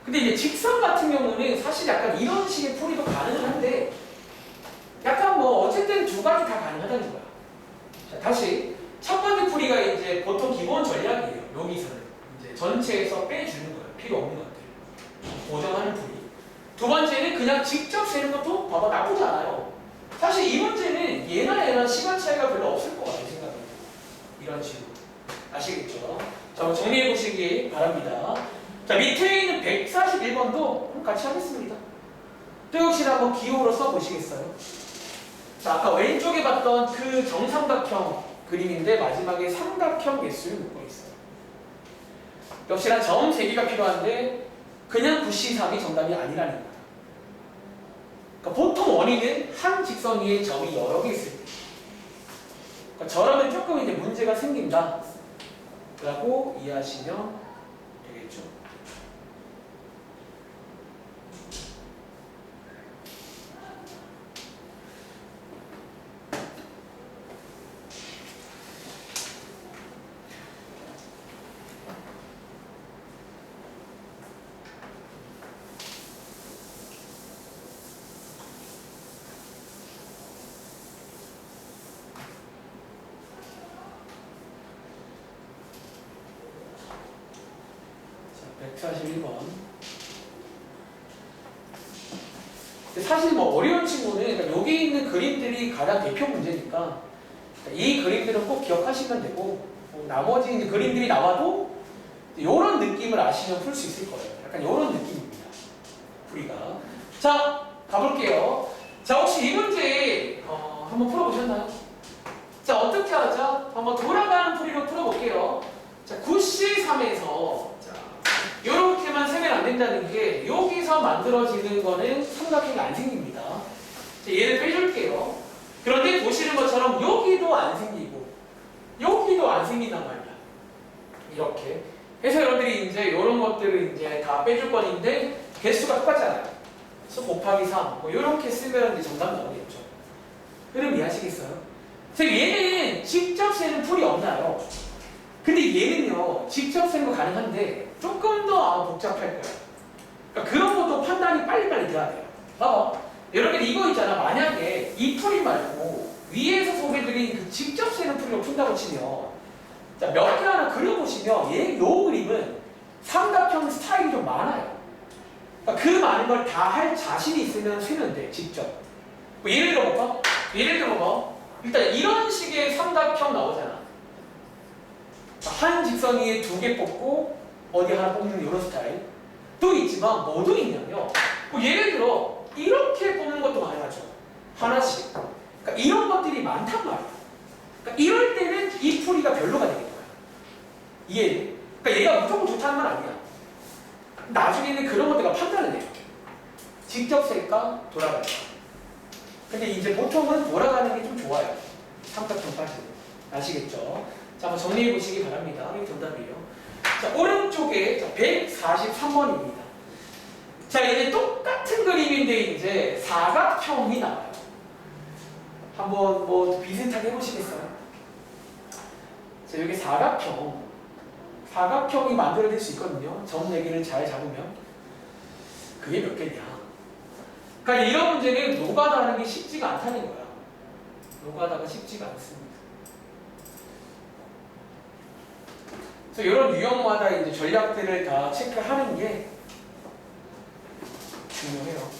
근데 이제 직선 같은 경우는 사실 약간 이런 식의 풀이도 가능은 한데 약간 뭐 어쨌든 두 가지 다 가능하다는 거야. 자, 다시 첫 번째 풀이가 이제 보통 기본 전략이에요. 여기서는 이제 전체에서 빼주는 거예요. 필요 없는 것들 고정하는 풀이. 두 번째는 그냥 직접 세는 것도 봐봐 나쁘지 않아요. 사실 이 문제는 얘나 시간 차이가 별로 없을 것 같아요. 생각은 이런 식으로. 아시겠죠? 자, 한번 정리해 보시기 바랍니다. 자, 밑에 있는 141번도 같이 하겠습니다. 또 역시 한번 기호로 써보시겠어요? 자, 아까 왼쪽에 봤던 그 정삼각형 그림인데 마지막에 삼각형 개수를 묶어 있어요. 역시나 점 3개가 필요한데 그냥 9C3이 정답이 아니라는 거예요. 그러니까 보통 원인은 한 직선 위에 점이 여러 개 있을 때. 그러니까 저라면 조금 이제 문제가 생긴다 라고 이해하시면 되겠죠. 자, 141번. 사실 뭐 어려운 친구는 그러니까 여기 있는 그림들이 가장 대표 문제니까 이 그림들은 꼭 기억하시면 되고 나머지 이제 그림들이 나와도 이런 느낌을 아시면 풀 수 있을 거예요. 약간 이런 느낌입니다. 풀이가. 자, 가볼게요. 자, 혹시 이 문제 한번 풀어보셨나요? 자, 어떻게 하자? 한번 돌아가는 풀이로 풀어볼게요. 자, 9C3에서 이렇게만 세면 안 된다는 게 여기서 만들어지는 거는 삼각형이 안 생깁니다. 자, 얘를 빼줄게요. 그런데 보시는 것처럼 여기도 안 생기고 여기도 안 생긴단 말이야. 이렇게 해서 여러분들이 이제 이런 것들을 이제 다 빼줄 건데 개수가 똑같잖아요. 그래서 곱하기 3 뭐 이렇게 쓰면 이제 정답 나오겠죠. 흐름 이해하시겠어요? 그래서 얘는 직접 세는 풀이 없나요? 근데 얘는요 직접 세는 거 가능한데 조금 더 아마 복잡할 거예요. 그러니까 그런 것도 판단이 빨리빨리 돼야 돼요. 봐봐. 여러분 이거 있잖아. 만약에 이 풀이 말고 위에서 소개드린 그 직접 세는 풀이로 푼다고 치면 자, 몇 개 하나 그려보시면 요 그림은 삼각형 스타일이 좀 많아요. 그러니까 그 많은 걸 다 할 자신이 있으면 세면 돼. 직접. 뭐 예를 들어볼까? 일단 이런 식의 삼각형 나오잖아. 한 직선 위에 2개 뽑고 어디 하나 뽑는 이런 스타일 또 있지만 뭐도 있냐면 뭐 예를 들어 이렇게 뽑는 것도 많아죠. 하나씩. 그러니까 이런 것들이 많단 말이야. 그러니까 이럴 때는 이 풀이가 별로가 되는 거야. 이해해? 그러니까 얘가 무조건 좋다는 건 아니야. 나중에는 그런 것들과 판단을 해요. 직접 셀까 돌아갈까. 근데 이제 보통은 돌아가는 게 좀 좋아요. 삼각형까지는. 아시겠죠? 자, 한번 정리해 보시기 바랍니다. 이게 정답이에요. 자, 오른쪽에 143번입니다. 자, 이제 똑같은 그림인데 이제 사각형이 나와요. 한번 뭐 비슷하게 해보시겠어요? 자, 여기 사각형이 만들어질 수 있거든요. 점 4개를 잘 잡으면. 그게 몇 개냐? 그러니까 이런 문제는 노가다 하는 게 쉽지가 않다는 거야. 노가다가 쉽지가 않습니다. 그래서 이런 유형마다 이제 전략들을 다 체크하는 게 중요해요.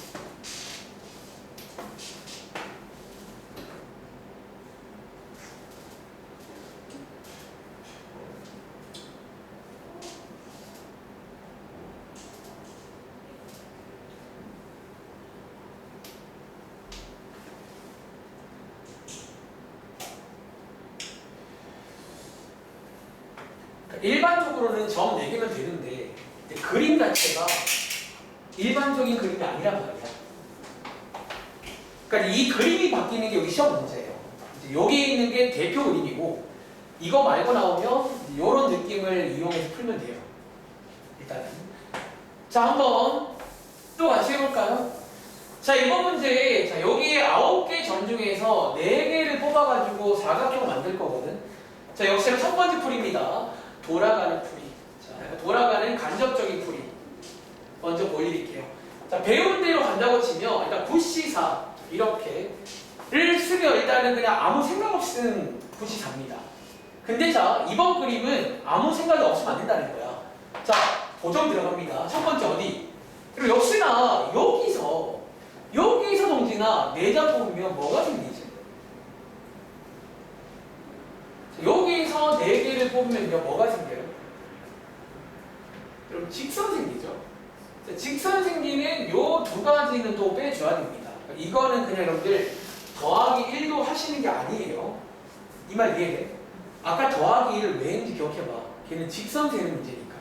일반적으로는 점 4개면 되는데 그림 자체가 일반적인 그림이 아니란 말이야. 그러니까 이 그림이 바뀌는 게 여기 시험 문제예요. 이제 여기 있는 게 대표 그림이고 이거 말고 나오면 이런 느낌을 이용해서 풀면 돼요. 일단은 자 한번 또 같이 해볼까요? 자 이번 문제 자 여기에 9개 점 중에서 4개를 뽑아가지고 사각형 만들 거거든. 자 역시나 첫 번째 풀입니다. 돌아가는 풀이. 자 돌아가는 간접적인 풀이 먼저 보여드릴게요. 자 배운 대로 간다고 치면 일단 굿시사 이렇게를 쓰면 일단은 그냥 아무 생각 없이 쓰는 굿시사입니다. 근데 자 이번 그림은 아무 생각이 없으면 안 된다는 거야. 자 보정 들어갑니다. 첫 번째 어디? 그리고 역시나 여기서 동진아 4장 뽑으면 뭐가 생기지? 여기서 4개를 뽑으면요 뭐가 생겨요? 그럼 직선 생기죠. 자, 직선 생기는 요 2가지는 또 빼줘야 됩니다. 이거는 그냥 여러분들 더하기 1도 하시는 게 아니에요. 이 말 이해해? 아까 더하기 1을 왜 했는지 기억해봐. 걔는 직선 세는 문제니까.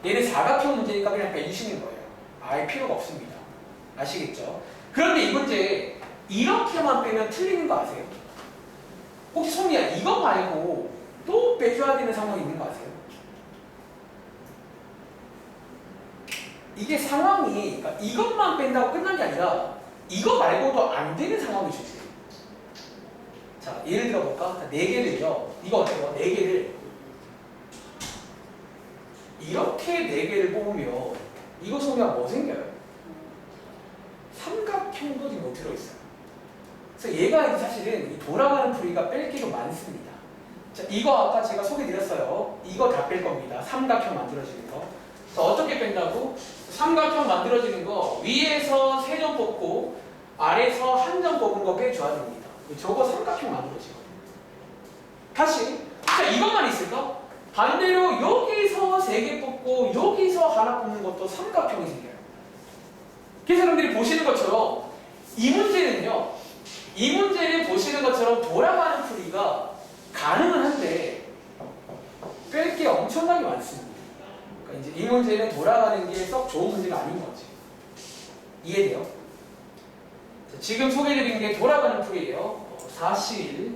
얘는 사각형 문제니까 그냥 빼주시는 거예요. 알 필요가 없습니다. 아시겠죠? 그런데 이 문제 이렇게만 빼면 틀리는 거 아세요? 혹시 송이야 이거 말고 또 빼줘야 되는 상황이 있는 거 아세요? 이게 상황이 그러니까 이것만 뺀다고 끝난 게 아니라 이거 말고도 안 되는 상황이 주세요. 자 예를 들어볼까? 4개를요. 이거 어때요? 4개를 이렇게 4개를 뽑으면 이거 소리가 뭐 생겨요? 삼각형도 지금 못 들어있어요. 그래서 얘가 사실은 돌아가는 풀이가 뺄 게도 많습니다. 자, 이거 아까 제가 소개드렸어요. 이거 다 뺄 겁니다. 삼각형 만들어지는 거. 자, 어떻게 뺀다고? 삼각형 만들어지는 거 위에서 3점 뽑고 아래에서 1점 뽑은 거 빼줘야 됩니다. 저거 삼각형 만들어지거든요. 다시 자 이것만 있을까? 반대로 여기서 3개 뽑고 여기서 하나 뽑는 것도 삼각형이 생겨요. 그래서 여러분들이 보시는 것처럼 이 문제는 보시는 것처럼 돌아가는 풀이가 가능은 한데 뺄 게 엄청나게 많습니다. 그러니까 이제 이 문제는 돌아가는 게 썩 좋은 문제가 아닌 거지. 이해돼요? 자, 지금 소개해드린 게 돌아가는 풀이에요. 4C1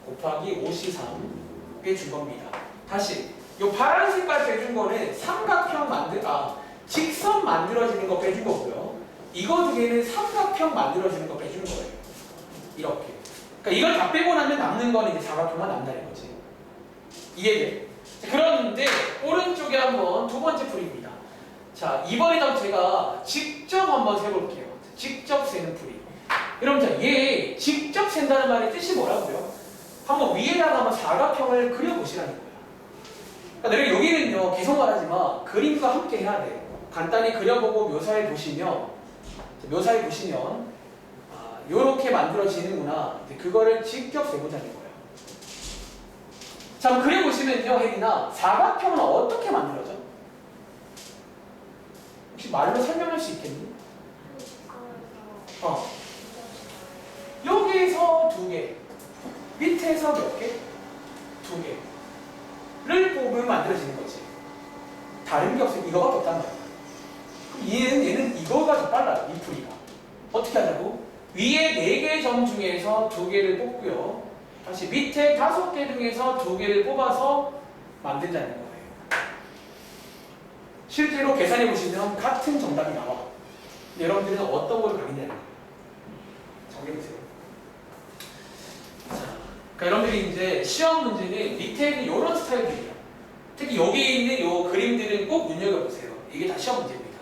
곱하기 5C3 빼준 겁니다. 다시 이 파란 색깔 빼준 거는 직선 만들어지는 거 빼준 거고요. 이거 중에는 삼각형 만들어지는 거 빼준 거예요. 이렇게. 그러니까 이걸 다 빼고 나면 남는 거는 이제 사각형만 남다는 거지. 이해돼? 그런데 오른쪽에 한번 두 번째 풀이입니다. 자 이번에는 제가 직접 한번 세볼게요. 직접 세는 풀이. 여러분 자 얘 직접 센다는 말의 뜻이 뭐라고요? 한번 위에다가 한번 사각형을 그려보시라는 거예요. 그러니까 내가 여기는요 계속 말하지만 그림과 함께 해야 돼. 간단히 그려보고 묘사해 보시면 요렇게 만들어지는구나. 그거를 직접 세보자는 거예요. 자, 한번 그려보시면요, 혜린아, 사각형은 어떻게 만들어져? 혹시 말로 설명할 수 있겠니? 여기에서 2개, 밑에서 몇 개? 2개를 뽑으면 만들어지는 거지. 다른 게 없으면 이거밖에 없단 말이야. 얘는 이거가 더 빨라요. 이 풀이가. 어떻게 하냐고? 위에 4개 점 중에서 2개를 뽑고요. 다시 밑에 5개 중에서 2개를 뽑아서 만든다는 거예요. 실제로 계산해 보시면 같은 정답이 나와. 근데 여러분들은 어떤 거를 가겠냐는 거예요. 정해보세요. 그러니까 여러분들이 이제 시험 문제는 밑에 있는 이런 스타일들이에요. 특히 여기 있는 이 그림들은 꼭 눈여겨보세요. 이게 다 시험 문제입니다.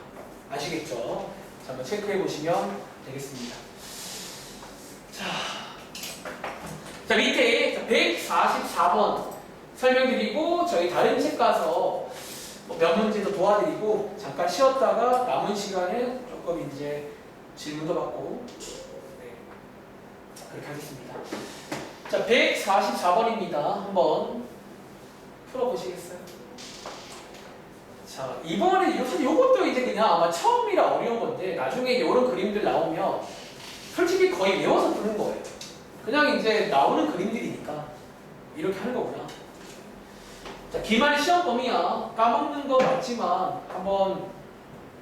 아시겠죠? 자, 한번 체크해 보시면 되겠습니다. 자 밑에 144번 설명드리고 저희 다른 책 가서 몇 문제 더 도와드리고 잠깐 쉬었다가 남은 시간에 조금 이제 질문도 받고 그렇게 하겠습니다. 자 144번입니다. 한번 풀어보시겠어요? 자 이번에 사실 이것도 이제 그냥 아마 처음이라 어려운 건데 나중에 이런 그림들 나오면 솔직히 거의 외워서 푸는 거예요. 그냥 이제 나오는 그림들이니까 이렇게 하는 거구나. 자, 기말 시험 범위야. 까먹는 거 맞지만 한번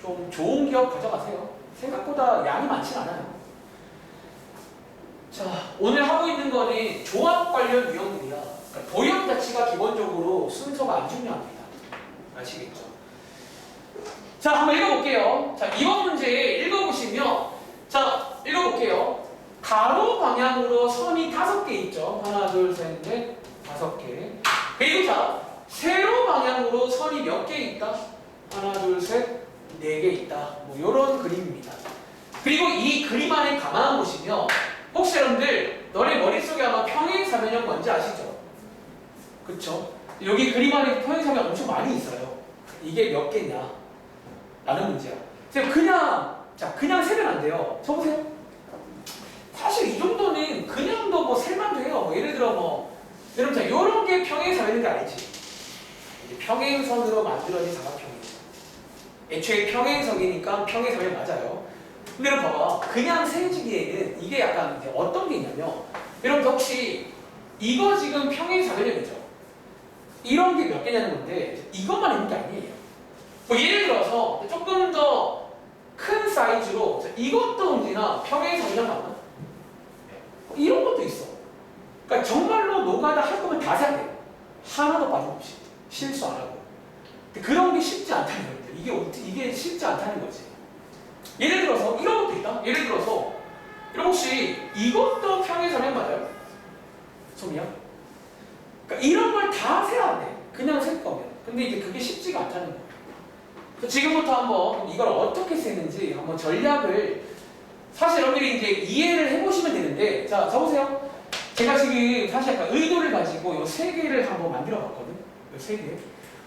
좀 좋은 기억 가져가세요. 생각보다 양이 많진 않아요. 자, 오늘 하고 있는 거는 조합 관련 유형들이야. 그러니까 도형 자체가 기본적으로 순서가 안 중요합니다. 아시겠죠? 자, 한번 읽어볼게요. 자, 이번 문제 읽어보시면, 자, 읽어볼게요. 가로 방향으로 선이 5개 있죠. 하나, 둘, 셋, 넷, 5개. 그리고 자, 세로 방향으로 선이 몇 개 있다? 하나, 둘, 셋, 4개 있다. 뭐 이런 그림입니다. 그리고 이 그림 안에 가만 보시면 혹시 여러분들 너네 머릿속에 아마 평행사변형 뭔지 아시죠? 그쵸? 여기 그림 안에 평행사변 엄청 많이 있어요. 이게 몇 개냐? 라는 문제야. 그냥 세면 안 돼요. 쳐보세요. 사실 이 정도는 그냥도 뭐 셀만도 해요. 뭐 예를 들어 뭐 여러분 자 요런 게 평행사변인 거 알지? 평행선으로 만들어진 사각형이에요. 애초에 평행석이니까 평행사변 맞아요. 근데 여러분 봐봐. 그냥 세지기에는 이게 약간 이제 어떤 게 있냐면 여러분 혹시 이거 지금 평행사변형이죠? 이런 게 몇 개냐는 건데 이것만 있는 게 아니에요. 뭐 예를 들어서 조금 더 큰 사이즈로 이것도 언제나 평행사변형 맞나? 이런 것도 있어. 그러니까 정말로 노가다 할 거면 다 해야 돼요. 하나도 빠짐없이 실수 안 하고. 근데 그런 게 쉽지 않다는 거예요. 이게 쉽지 않다는 거지. 예를 들어서 이런 것도 있다. 예를 들어서 여러분 혹시 이것도 평행사변 맞아요? 소미야? 그러니까 이런 걸 다 세야 돼. 그냥 셀 거면. 근데 이제 그게 쉽지가 않다는 거예요. 지금부터 한번 이걸 어떻게 쓰는지 한번 전략을 사실 여러분들이 이제 이해를 해보시면 되는데 자, 적으세요. 제가 지금 사실 약간 의도를 가지고 이 3개를 한번 만들어 봤거든. 이 3개.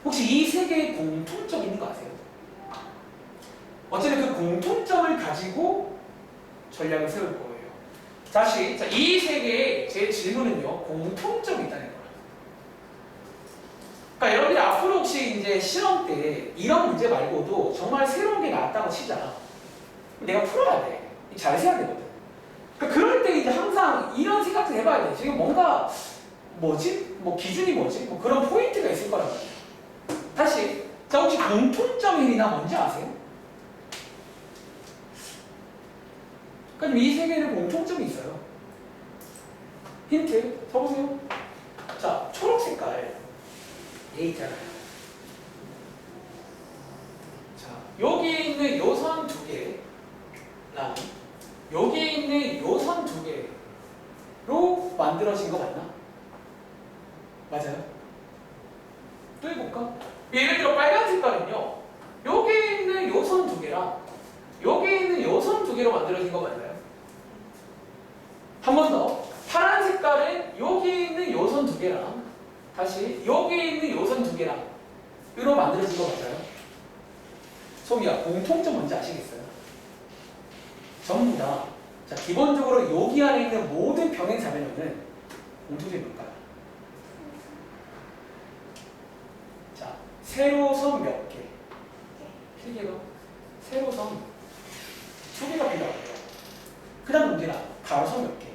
혹시 이 3개의 공통점 있는 거 아세요? 어쨌든 그 공통점을 가지고 전략을 세울 거예요. 다시, 자, 이 3개의 제 질문은요, 공통점이 있다는 거예요. 그러니까 여러분들이 앞으로 혹시 이제 시험 때 이런 문제 말고도 정말 새로운 게 나왔다고 치잖아. 내가 풀어야 돼. 잘 세야 되거든. 그러니까 그럴 때 이제 항상 이런 생각도 해봐야 돼. 지금 뭔가 뭐지? 뭐 기준이 뭐지? 뭐 그런 포인트가 있을 거란 말이야. 다시, 자 혹시 공통점이나 뭔지 아세요? 그러니까 이 3개는 공통점이 있어요. 힌트 써보세요. 자, 초록 색깔 얘 있잖아요. 자, 여기 있는 요선 2개랑 여기 있는 요선 2개로 만들어진 거 맞나? 맞아요? 또 해볼까? 예를 들어 빨간 색깔은요, 여기 있는 요선 2개랑 여기 있는 요선 2개로 만들어진 거 맞나요? 한 번 더. 파란 색깔은 여기 있는 요선 2개랑 다시 여기 있는 요선 2개랑 으로 만들어진 거 맞아요? 소미야, 공통점 뭔지 아시겠어요? 전부 다. 자, 기본적으로 여기 안에 있는 모든 평행사변형은 공통점이 뭘까요? 자, 세로선 몇 개? 필기가 세로선 2개가 필요하고요. 그 다음 문제는 가로선 몇 개?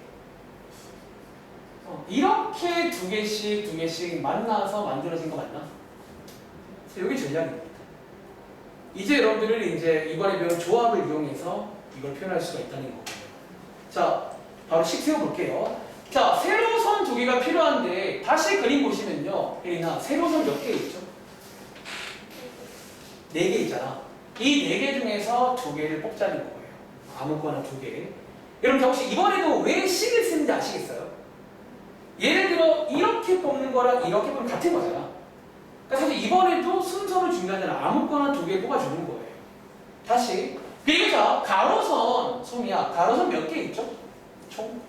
이렇게 2개씩 만나서 만들어진 거 맞나? 여기 전략입니다. 이제 여러분들은 이제 이번에 배운 조합을 이용해서 이걸 표현할 수가 있다는 거고요. 자, 바로 식 세워볼게요. 자, 세로선 2개가 필요한데 다시 그림 보시면요, 혜린아, 세로선 몇 개 있죠? 4개 있잖아. 이 4개 중에서 2개를 뽑자는 거예요. 아무거나 2개. 여러분 혹시 이번에도 왜 식을 쓰는지 아시겠어요? 예를 들어 이렇게 뽑는 거랑 이렇게 뽑는 같은 거잖아. 그러니까 사실 이번에도 순서는 중요하잖아. 아무거나 2개 뽑아주는 거예요. 다시. 그리고 자, 가로선, 소미야, 가로선 몇 개 있죠? 총?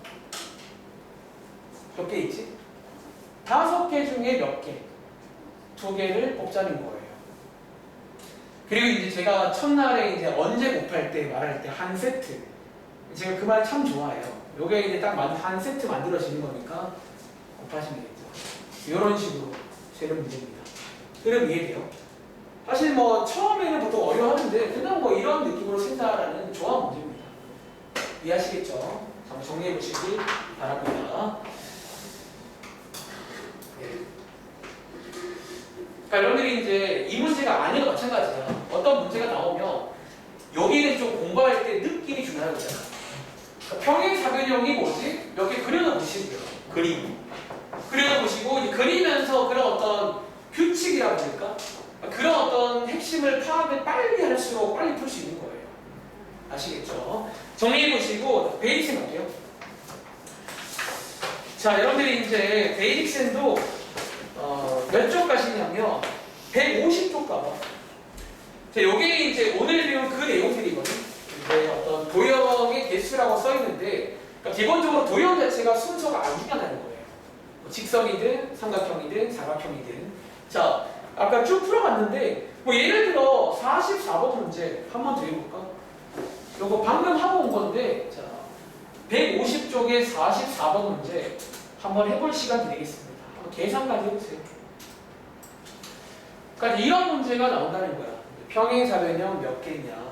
몇 개 있지? 5개 중에 몇 개? 2개를 뽑자는 거예요. 그리고 이제 제가 첫날에 이제 언제 곱할 때 말할 때 한 세트. 제가 그 말 참 좋아해요. 요게 이제 딱 한 세트 만들어지는 거니까 곱하시면 되겠죠. 이런 식으로 세는 문제입니다. 흐름 이해돼요? 사실 뭐 처음에는 보통 어려워하는데 그냥 뭐 이런 느낌으로 쓴다라는 조합 문제입니다. 이해하시겠죠? 한번 정리해 보시기 바랍니다. 네. 그러니까 여러분들이 이제 이 문제가 아니어도 마찬가지야. 어떤 문제가 나오면 여기는 좀 공부할 때 느낌이 중요하거든요. 그러니까 평행사변형이 뭐지? 몇 개 그려놓으시고요. 그림. 그려놓으시고 이제 그리면서 그런 어떤 규칙이라고 할까? 그런 어떤 핵심을 파악을 빨리 할수록 빨리 풀 수 있는 거예요. 아시겠죠? 정리해보시고 베이직 할게요. 자, 여러분들이 이제 베이직센도 몇 쪽까지냐면 150쪽 가봐. 자, 요게 이제 오늘 배운 그 내용들이거든. 이제 어떤 도형의 개수라고 써있는데, 그러니까 기본적으로 도형 자체가 순서가 안 중요하다는 거예요. 뭐 직선이든 삼각형이든 사각형이든. 자, 아까 쭉 풀어봤는데, 뭐 예를 들어 44번 문제 한번 드려볼까? 요거 방금 하고 온 건데, 자, 150쪽의 44번 문제 한번 해볼 시간 드리겠습니다. 한번 계산까지 해보세요. 그러니까 이런 문제가 나온다는 거야. 평행사변형 몇 개냐.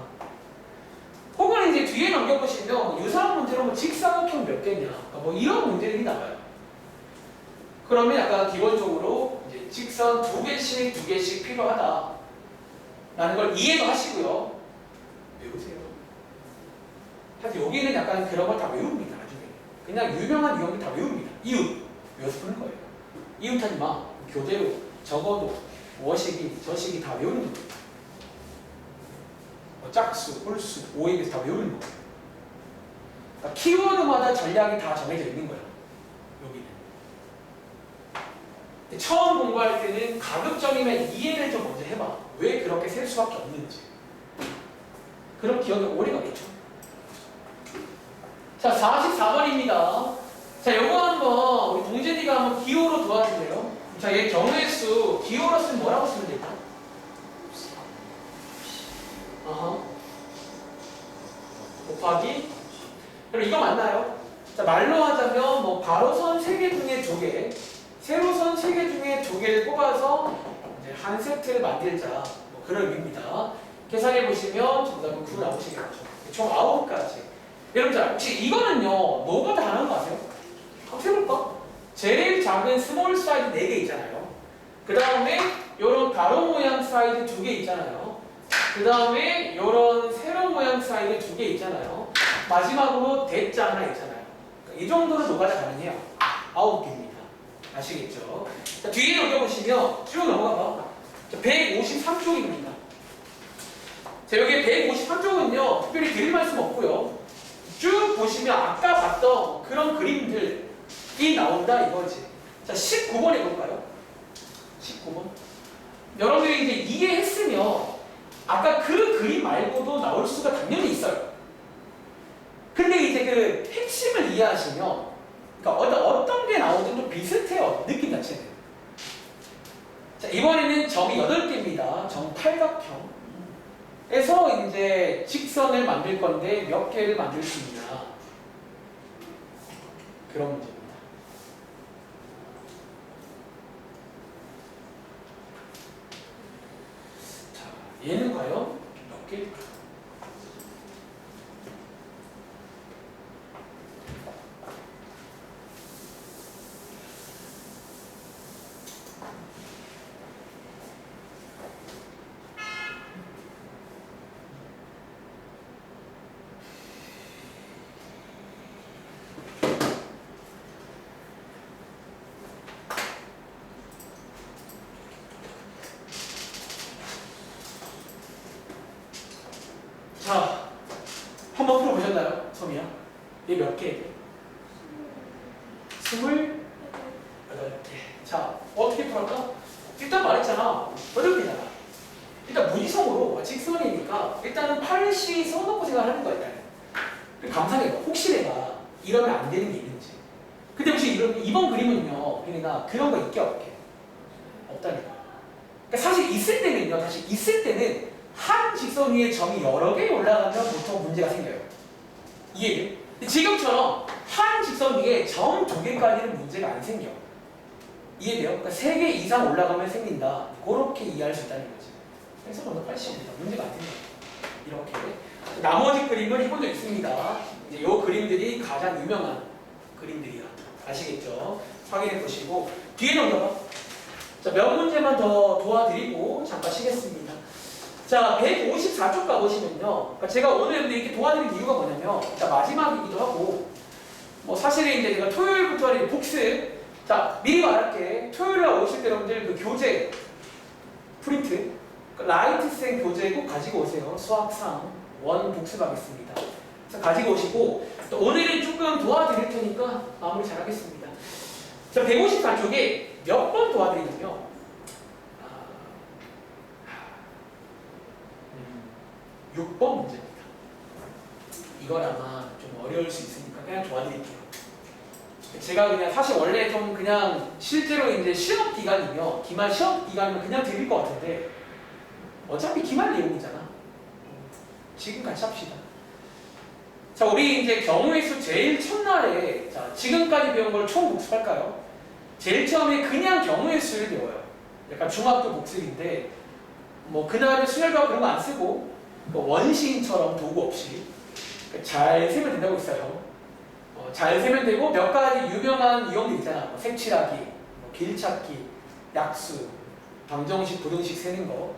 혹은 이제 뒤에 넘겨보시면 유사한 문제로 뭐 직사각형 몇 개냐. 그러니까 뭐 이런 문제들이 나와요. 그러면 약간 기본적으로 이제 직선 두 개씩 필요하다. 라는 걸 이해도 하시고요. 외우세요. 사실 여기는 약간 그런 걸 다 외웁니다. 나중에. 그냥 유명한 유형들 다 외웁니다. 이웃. 외워서 푸는 거예요. 이웃하지 마. 교대로. 적어도. 워시기, 저시기 다 외우는 거예요. 짝수, 홀수, 오행에서 다 외우는 거예요. 그러니까 키워드마다 전략이 다 정해져 있는 거예요. 여기는. 처음 공부할 때는 가급적이면 이해를 좀 먼저 해봐. 왜 그렇게 셀 수밖에 없는지. 그럼 기억이 오래 가겠죠. 자, 44번입니다. 자, 요거 한번 우리 동진이가 한번 기호로 도와주세요. 자, 얘 경우의 수 기호로 쓰면 뭐라고 쓰면 될까? 곱하기. 그럼 이거 맞나요? 자, 말로 하자면 뭐 가로선 3개 중에 2개, 세로선 3개 중에 2개를 뽑아서 이제 한 세트를 만들자. 뭐 그런 의미입니다. 계산해 보시면 정답은 9 나오시겠죠. 총 9가지. 여러분, 자, 혹시 이거는요, 뭐가 다른 거 아세요? 한번 해볼까? 제일 작은 스몰 사이즈 4개 있잖아요. 그 다음에 요런 가로 모양 사이즈 2개 있잖아요. 그 다음에 요런 세로 모양 사이즈 2개 있잖아요. 마지막으로 대자 하나 있잖아요. 그러니까 이 정도는 노가다 가능해요. 9개입니다. 아시겠죠? 자, 뒤에 넘겨보시면 쭉 넘어가 봐. 153쪽입니다. 자, 여기 153쪽은요, 특별히 드릴 말씀 없고요. 쭉 보시면 아까 봤던 그런 그림들이 나온다 이거지. 자, 19번 해볼까요? 19번. 여러분들이 이제 이해했으면 아까 그 그림 말고도 나올 수가 당연히 있어요. 근데 이제 그 핵심을 이해하시면, 그러니까 어떤 게 나오든 좀 비슷해요. 느낌 자체는. 자, 이번에는 점이 8개입니다. 정팔각형. 에서 이제 직선을 만들 건데 몇 개를 만들 수 있냐. 그런 문제입니다. 자, 얘는 과연 몇 개일까? 자, 한번 풀어보셨나요? 처음이야? 얘 몇 개? 28개. 자, 어떻게 풀었까? 일단 말했잖아. 8개잖아. 일단 무지성으로 직선이니까 일단은 8시 써놓고 생각하는 거야. 일단. 감상해봐. 혹시 내가 이러면 안 되는 게 있는지. 근데 혹시 이번 그림은요, 그러니까 그런 거 있게 없게. 없다니까. 그러니까 사실 있을 때는요, 다시 있을 때는 한 직선 위에 점이 여러 개 올라가면 보통 문제가 생겨요. 이해돼요? 지금처럼 한 직선 위에 점 2개까지는 문제가 안 생겨. 이해돼요? 그러니까 3개 이상 올라가면 생긴다. 그렇게 이해할 수 있다는 거지. 그래서 먼저 80입니다. 문제가 안 생겨요. 이렇게. 나머지 그림을 해본 적 있습니다. 이제 이 그림들이 가장 유명한 그림들이야. 아시겠죠? 확인해 보시고 뒤에 넘겨봐. 자, 몇 문제만 더 도와드리고 잠깐 쉬겠습니다. 자, 154쪽 가보시면요. 그러니까 제가 오늘 이렇게 도와드린 이유가 뭐냐면, 자, 마지막이기도 하고, 뭐 사실은 이제 제가 토요일부터 이제 복습, 자, 미리 말할게. 토요일에 오실 때 여러분들 그 교재, 프린트, 라이트생 교재 꼭 가지고 오세요. 수학상 원 복습하겠습니다. 그래서 가지고 오시고, 또 오늘은 조금 도와드릴 테니까 마무리 잘 하겠습니다. 자, 154쪽에 몇 번 도와드리냐면, 6번 문제입니다. 이건 아마 좀 어려울 수 있으니까 그냥 도와드릴게요. 제가 그냥 사실 원래 좀 그냥 실제로 이제 시험 기간이며 기말 시험 기간이면 그냥 드릴 것 같은데 어차피 기말 내용이잖아. 지금 같이 합시다. 자, 우리 이제 경우의 수 제일 첫날에 자, 지금까지 배운 걸 총 복습할까요? 제일 처음에 그냥 경우의 수를 배워요. 약간 중학교 복습인데 뭐 그날은 수열과 그런 거 안 쓰고 원시인처럼 도구 없이 잘 세면 된다고 했어요. 잘 세면 되고 몇 가지 유명한 이용들 있잖아. 뭐 색칠하기, 뭐 길찾기, 약수, 방정식, 부등식 세는 거.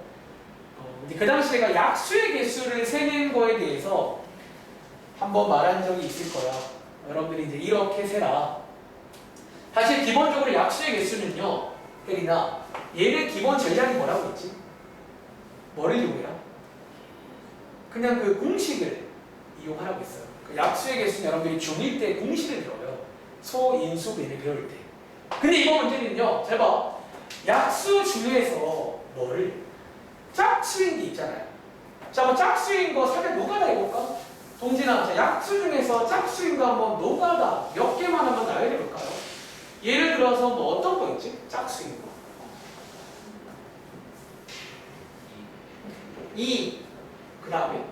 근데 그 당시 내가 약수의 개수를 세는 거에 대해서 한번 말한 적이 있을 거야. 여러분들이 이제 이렇게 세라. 사실 기본적으로 약수의 개수는요, 혜리나 얘는 기본 전략이 뭐라고 했지? 뭐를 이용해라? 그냥 그 공식을 이용하라고 했어요. 그 약수의 개수는 여러분들이 중1 때 공식을 배워요. 소인수분해를 배울 때. 근데 이번 문제는요, 잘 봐. 약수 중에서 뭐를? 짝수인 게 있잖아요. 자, 뭐 짝수인 거 살짝 노가다 해볼까? 동진아, 자, 약수 중에서 짝수인 거 한번 노가다 몇 개만 한번 나열해볼까요? 예를 들어서 뭐 어떤 거 있지? 짝수인 거. 2. 그 다음에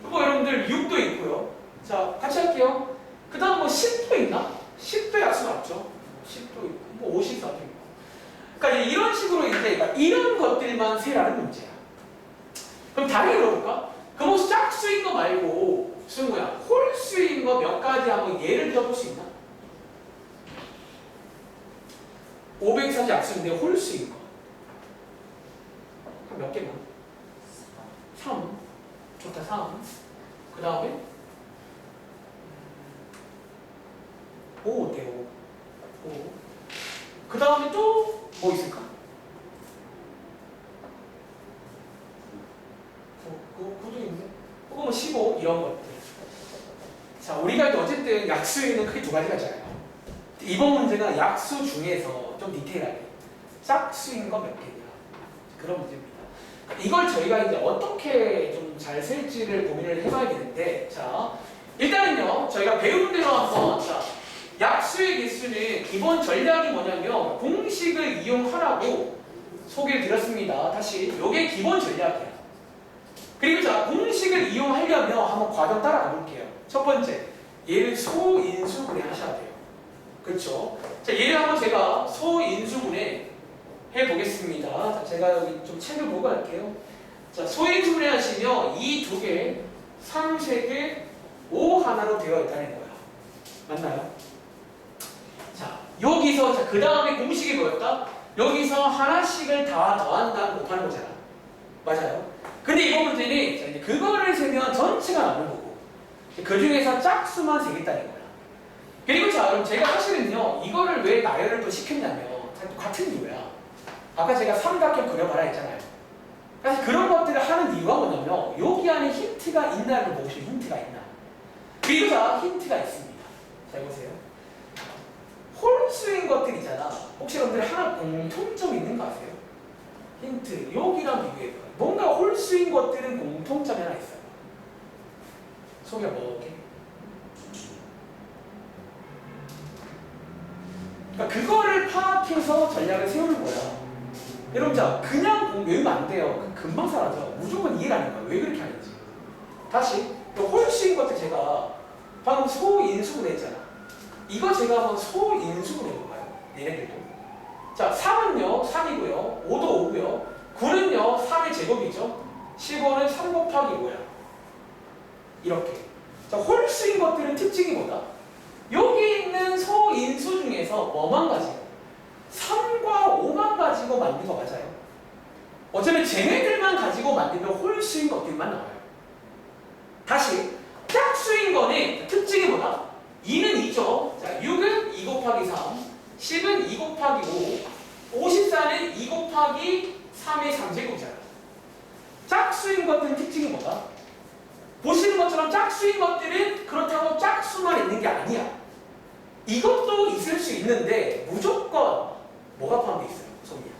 그거 여러분들 6도 있고요. 자, 같이 할게요. 그 다음 뭐 10도 있나? 10도 약수 맞죠? 10도 있고 뭐 54도 있고. 그러니까 이런 식으로 이제 그러니까 이런 것들만 세라는 문제야. 그럼 다르게 물어볼까? 그럼 혹시 짝수인 거 말고 무슨 거야? 홀수인 거 몇 가지 한번 예를 들어볼 수 있나? 540 약수인데 홀수인 거. 몇 개만? 3. 좋다, 3. 그 다음에 5 어때요? 5. 그 다음에 또 뭐 있을까? 9도 있네. 그거 뭐 15 이런 것들. 자, 우리가 어쨌든 약수에는 크게 두 가지가 있잖아요. 이번 문제는 약수 중에서 좀 디테일하게 짝수인 거 몇 개냐 그런 문제입니다. 이걸 저희가 이제 어떻게 좀 잘 쓸지를 고민을 해봐야겠는데, 자, 일단은요, 저희가 배운 대로 한번, 자, 약수의 개수는 기본 전략이 뭐냐면, 공식을 이용하라고 소개를 드렸습니다. 다시, 요게 기본 전략이야. 그리고 자, 공식을 이용하려면 한번 과정 따라가 볼게요. 첫 번째, 얘를 소인수분해 하셔야 돼요. 그렇죠? 자, 얘를 한번 제가 소인수분해 해보겠습니다. 자, 제가 여기 좀 책을 보고 할게요. 자, 소인수분해 하시면 2 2개, 3 3개, 5 하나로 되어 있다는 거야. 맞나요? 자, 여기서 자, 그 다음에 공식이 뭐였다? 여기서 하나씩을 다 더한다는 못하는 거잖아. 맞아요? 근데 이번 문제는 자, 이제 그거를 세면 전체가 나오는 거고 그 중에서 짝수만 세겠다는 거야. 그리고 자, 그럼 제가 사실은요, 이거를 왜 나열을 또 시켰냐면 같은 이유야. 아까 제가 삼각형 그려봐라 했잖아요. 그래서 그런 것들을 하는 이유가 뭐냐면 여기 안에 힌트가 있나를 보고 싶어요. 힌트가 있나. 그리고 자, 힌트가 있습니다. 자, 보세요. 홀수인 것들이잖아. 혹시 여러분들 하나 공통점 있는 거 아세요? 힌트, 여기랑 비교해봐요. 뭔가 홀수인 것들은 공통점이 하나 있어요. 소개가 뭐게? 그러니까 그거를 파악해서 전략을 세우는 거야. 여러분, 자, 그냥 외우면 안 돼요. 금방 사라져. 무조건 이해를 하는 거야. 왜 그렇게 하는지. 다시, 홀수인 것들 제가 방금 소인수분 했잖아. 이거 제가 한번 소인수분 해볼까요? 얘네들도. 자, 3은요, 3이고요. 5도 5고요. 9는요, 3의 제곱이죠. 15는 3 곱하기 5야. 이렇게. 자, 홀수인 것들은 특징이 뭐다? 여기 있는 있는 소인수 중에서 뭐만 가지고 3과 5만 가지고 만든 거 맞아요. 어쩌면 쟤네들만 가지고 만들면 홀수인 것들만 나와요. 다시 짝수인 거는 특징이 뭐다? 2는 2죠. 자, 6은 2 곱하기 3, 10은 2 곱하기 5, 54는 2 곱하기 3의 3제곱이잖아. 짝수인 것들은 특징이 뭐다? 보시는 것처럼 짝수인 것들은 그렇다고 짝수만 있는 게 아니야. 이것도 있을 수 있는데 무조건 뭐가 포함되어 있어요? 소미야.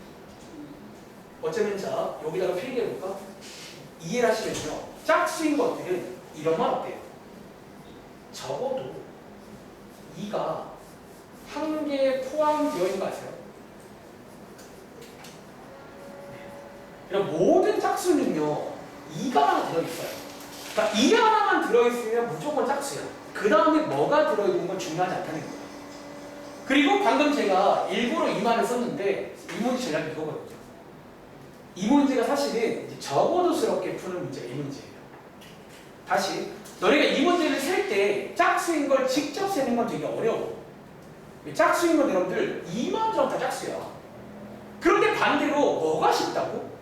어쩌면 자 여기다가 필기해볼까? 이해를 하시면요. 짝수인 것들은 이런 말 어때요? 적어도 2가 한 개에 포함되어 있는 거 아세요? 그럼 모든 짝수는요 2가 하나 들어있어요. 그러니까 2 하나만 들어있으면 무조건 짝수야. 그 다음에 뭐가 들어있는 건 중요하지 않다는 거예요. 그리고 방금 제가 일부러 이 말을 썼는데 이 문제 전략이 이거거든요. 이 문제가 사실은 이제 적어도스럽게 푸는 문제가 이 문제예요. 다시 너네가 이 문제를 셀 때 짝수인 걸 직접 세는 건 되게 어려워. 짝수인 건 여러분들 2만점 다 짝수야. 그런데 반대로 뭐가 쉽다고?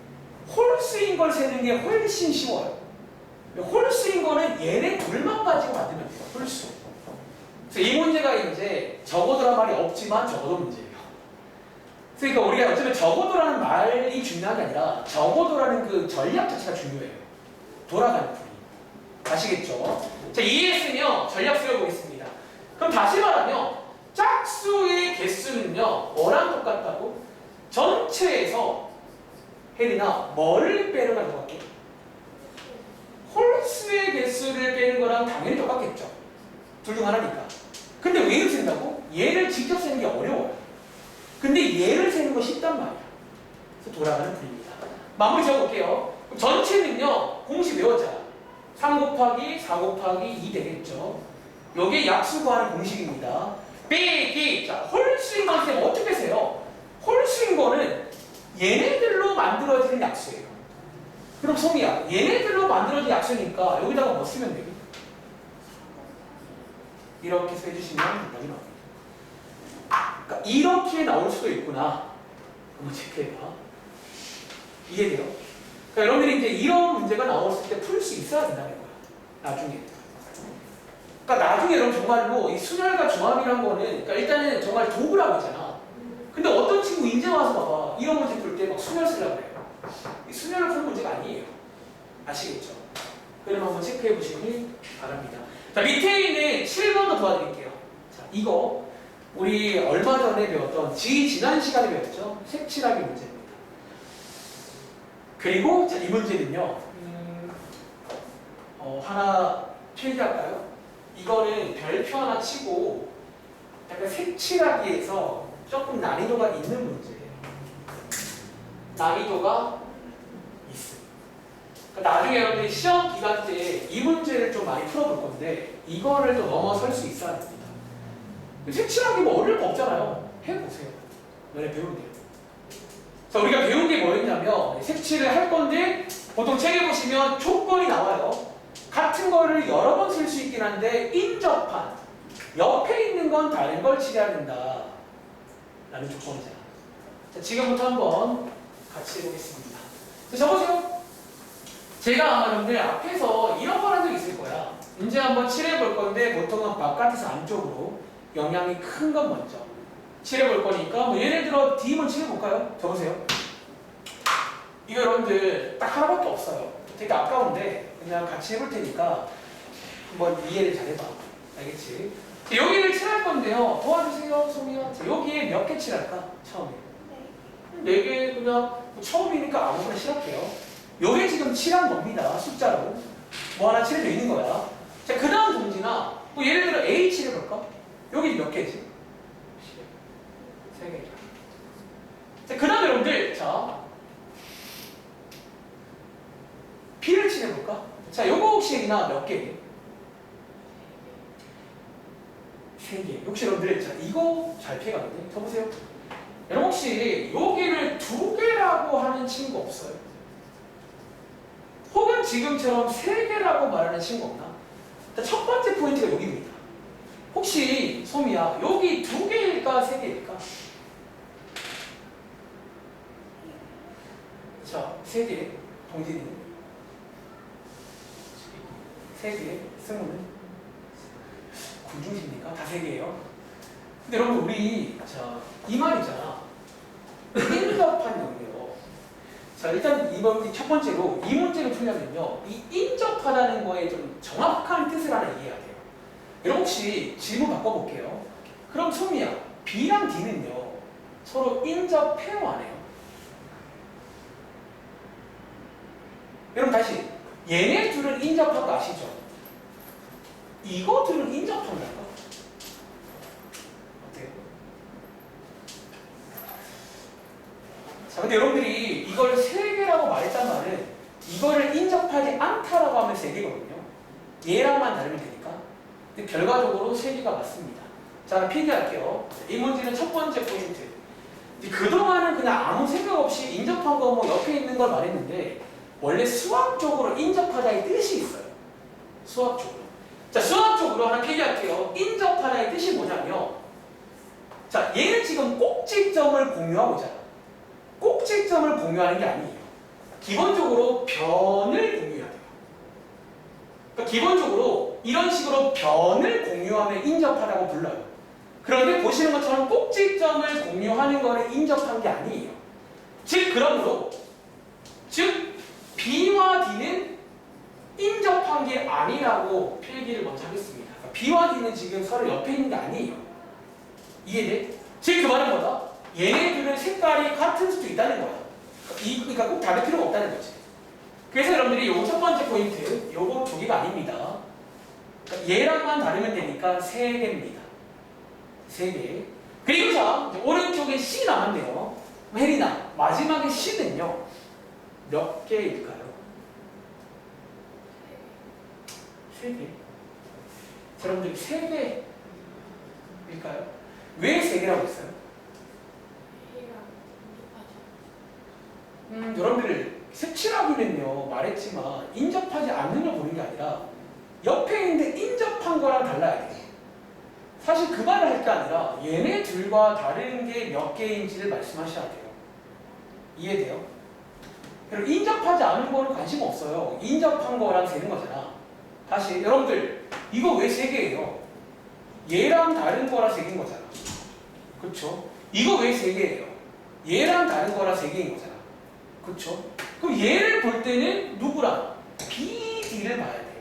홀수인 걸 세는 게 훨씬 쉬워요. 홀수인 거는 얘네 둘만 가지고 만들면 돼요. 홀수. 그래서 이 문제가 이제 적어도란 말이 없지만 적어도 문제예요. 그러니까 우리가 어쩌면 적어도라는 말이 중요한 게 아니라 적어도라는 그 전략 자체가 중요해요. 돌아가는 풀이. 아시겠죠? 자, 이해했으면 전략 쓰여보겠습니다. 그럼 다시 말하면 짝수의 개수는요 뭐랑 똑같다고? 전체에서 혜린아 뭐를 빼는 거랑 똑같게? 홀수의 개수를 빼는 거랑 당연히 똑같겠죠. 둘 중 하나니까. 근데 왜 이렇게 센다고? 얘를 직접 세는 게 어려워요. 근데 얘를 세는 거 쉽단 말이야. 그래서 돌아가는 풀입니다. 마무리 지어볼게요. 전체는요 공식 외웠잖아. 3 곱하기 4 곱하기 2 되겠죠. 요게 약수 구하는 공식입니다. 빼기. 자, 홀수인 건 쌤 어떻게 세요? 홀수인 거는 얘네들로 만들어지는 약수예요. 그럼 소미야, 얘네들로 만들어진 약수니까 여기다가 뭐 쓰면 되니? 이렇게 해서 해주시면 된다고 나옵니다. 그러니까 이렇게 나올 수도 있구나. 한번 체크해봐. 이해돼요? 그러니까 여러분들이 이제 이런 문제가 나왔을 때 풀 수 있어야 된다는 거야. 나중에. 그러니까 나중에 여러분 정말로 이 순혈과 조합이란 거는 그러니까 일단은 정말 도구라고 했잖아. 근데 어떤 친구 이제 와서 봐봐. 이런 문제 풀 때 막 순혈 쓰려고 그래요. 이 순혈을 푸는 문제가 아니에요. 아시겠죠? 그럼 한번 체크해 보시기 바랍니다. 자, 밑에 있는 7번도 도와드릴게요. 자, 이거 우리 얼마 전에 배웠던 지난 시간에 배웠죠? 색칠하기 문제입니다. 그리고 자, 이 문제는요. 하나 필기할까요? 이거는 별표 하나 치고 약간 색칠하기에서 조금 난이도가 있는 문제예요. 난이도가 있습니다. 그러니까 나중에 여러분들이 시험 기간 때 이 문제를 좀 많이 풀어볼 건데 이거를 또 넘어설 수 있어야 됩니다. 색칠하기 뭐 어려울 거 없잖아요. 해보세요. 너네 배우면 돼요. 그래서 우리가 배운 게 뭐였냐면 색칠을 할 건데 보통 책에 보시면 조건이 나와요. 같은 거를 여러 번 쓸 수 있긴 한데 인접한 옆에 있는 건 다른 걸 칠해야 된다 라는 조건이잖아. 자, 지금부터 한번 같이 해보겠습니다. 자, 적으세요. 제가 아마 여러분들 앞에서 이런 걸 한 적 있을 거야. 이제 한번 칠해볼 건데 보통은 바깥에서 안쪽으로 영향이 큰 건 먼저 칠해볼 거니까 뭐 예를 들어 D만 칠해볼까요? 적으세요. 이거 여러분들 딱 하나밖에 없어요. 되게 아까운데 그냥 같이 해볼 테니까 한번 이해를 잘 해봐. 알겠지? 자, 여기를 칠할 건데요. 도와주세요, 소미야. 자, 여기에 몇 개 칠할까? 처음에. 4개 그냥 처음이니까 아무거나 칠할게요. 요게 지금 칠한 겁니다. 숫자로. 뭐 하나 칠해져 있는 거야. 자, 그 다음 동지나 뭐 예를 들어 A 칠해볼까? 여기 몇 개지? 3개. 자, 그 다음에 여러분들 자 B를 칠해볼까? 자, 요거 혹시 몇 개? 3개. 혹시 여러분들 자 이거 잘 피해가는데? 써보세요. 여러분 혹시 여기를 2개라고 하는 친구 없어요? 혹은 지금처럼 3개라고 말하는 친구 없나? 자, 첫 번째 포인트가 여기입니다. 혹시 소미야 여기 2개일까 3개일까? 자, 3개. 동진이 3개. 승우는 군중십니까? 다 3개예요. 근데 여러분 우리 이 말이잖아. 인접한 용이요. 자, 일단 이번 첫 번째로 이 문제를 풀려면요, 이 인접하다는 거에 좀 정확한 뜻을 하나 이해해야 돼요. 여러분 혹시 질문 바꿔볼게요. 그럼 소미야, B랑 D는요 서로 인접해요 안 해요? 여러분 다시, 얘네 둘은 인접한 거 아시죠? 이거 둘은 인접한다고? 어때요? 자, 근데 여러분들이 이걸 3개라고 말했단 말은 이거를 인접하지 않다라고 하면 3개거든요. 얘랑만 다르면 되니까. 근데 결과적으로 3개가 맞습니다. 자, 필기할게요. 이 문제는 첫 번째 포인트. 그동안은 그냥 아무 생각 없이 인접한 거 뭐 옆에 있는 걸 말했는데 원래 수학적으로 인접하다의 뜻이 있어요. 수학적으로. 자, 수학적으로 하나 필기할게요. 인접하다의 뜻이 뭐냐면, 자, 얘는 지금 꼭지점을 공유하고 있잖아. 꼭지점을 공유하는 게 아니에요. 기본적으로 변을 공유해야 돼요. 그러니까 기본적으로 이런 식으로 변을 공유하면 인접하다고 불러요. 그런데 보시는 것처럼 꼭지점을 공유하는 거는 인접한 게 아니에요. 그러므로 B와 D는 인접한 게 아니라고 필기를 먼저 하겠습니다. 그러니까 B와 D는 지금 서로 옆에 있는 게 아니에요. 이해돼? 그 말은 뭐다? 얘네들은 색깔이 같은 수도 있다는 거야. 그러니까 꼭 다를 필요가 없다는 거지. 그래서 여러분들이 요거 첫 번째 포인트, 요거 2개가 아닙니다. 그러니까 얘랑만 다르면 되니까 3개입니다. 3개. 그리고 자, 오른쪽에 C 나왔네요. 혜린아, 마지막에 C는요 몇 개일까요? 3개. 자, 여러분들 3개일까요? 왜 3개라고 했어요? 여러분들 색칠하기는요 말했지만 인접하지 않는 걸 보는 게 아니라 옆에 있는데 인접한 거랑 달라야 돼요. 사실 그 말을 할 게 아니라 얘네 둘과 다른 게 몇 개인지를 말씀하셔야 돼요. 이해돼요? 그리고 인접하지 않은 거는 관심 없어요. 인접한 거랑 되는 거잖아. 다시 여러분들 이거 왜 3개예요? 얘랑 다른 거라 3개인 거잖아. 그렇죠? 이거 왜 3개예요? 얘랑 다른 거라 3개인 거잖아. 그렇죠? 그럼 얘를 볼 때는 누구랑? B, D를 봐야 돼요.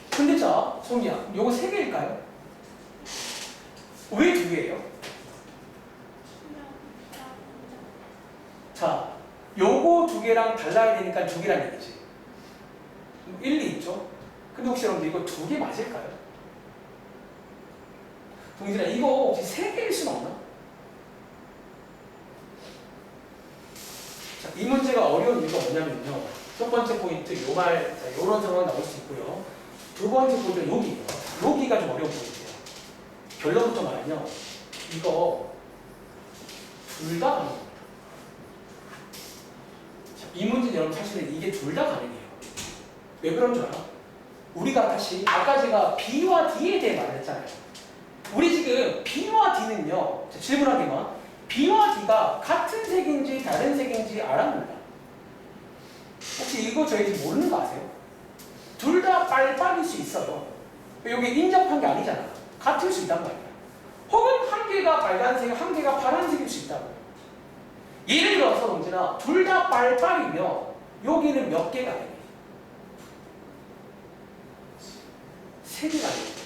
근데 자, 소미야, 요거 3개일까요? 왜 2개예요? 자, 요거 2개랑 달라야 되니까 2개란 얘기지. 일리 있죠? 근데 혹시 여러분들 이거 2개 맞을까요? 동진아, 이거 혹시 3개일 수는 없나? 자, 이 문제가 어려운 이유가 뭐냐면요. 첫 번째 포인트, 요런 상황이 나올 수 있고요. 두 번째 포인트는 여기가 좀 어려운 포인트예요. 결론부터 말하면 이거 둘 다 가능합니다. 자, 이 문제는 여러분 사실은 이게 둘 다 가능해요. 왜 그런 줄 알아? 우리가 다시 아까 제가 B와 D에 대해 말했잖아요. 우리 지금 B와 D는요, 질문하기만, B와 D가 같은 색인지 다른 색인지 알았는가? 혹시 이거 저희 모르는 거 아세요? 둘 다 빨빨일 수 있어요. 여기 인접한 게 아니잖아. 같을 수 있단 말이야. 혹은 한 개가 빨간색, 한 개가 파란색일 수 있다고. 예를 들어서 동진아, 둘 다 빨빨이면 여기는 몇 개가 돼? 3개가 되죠.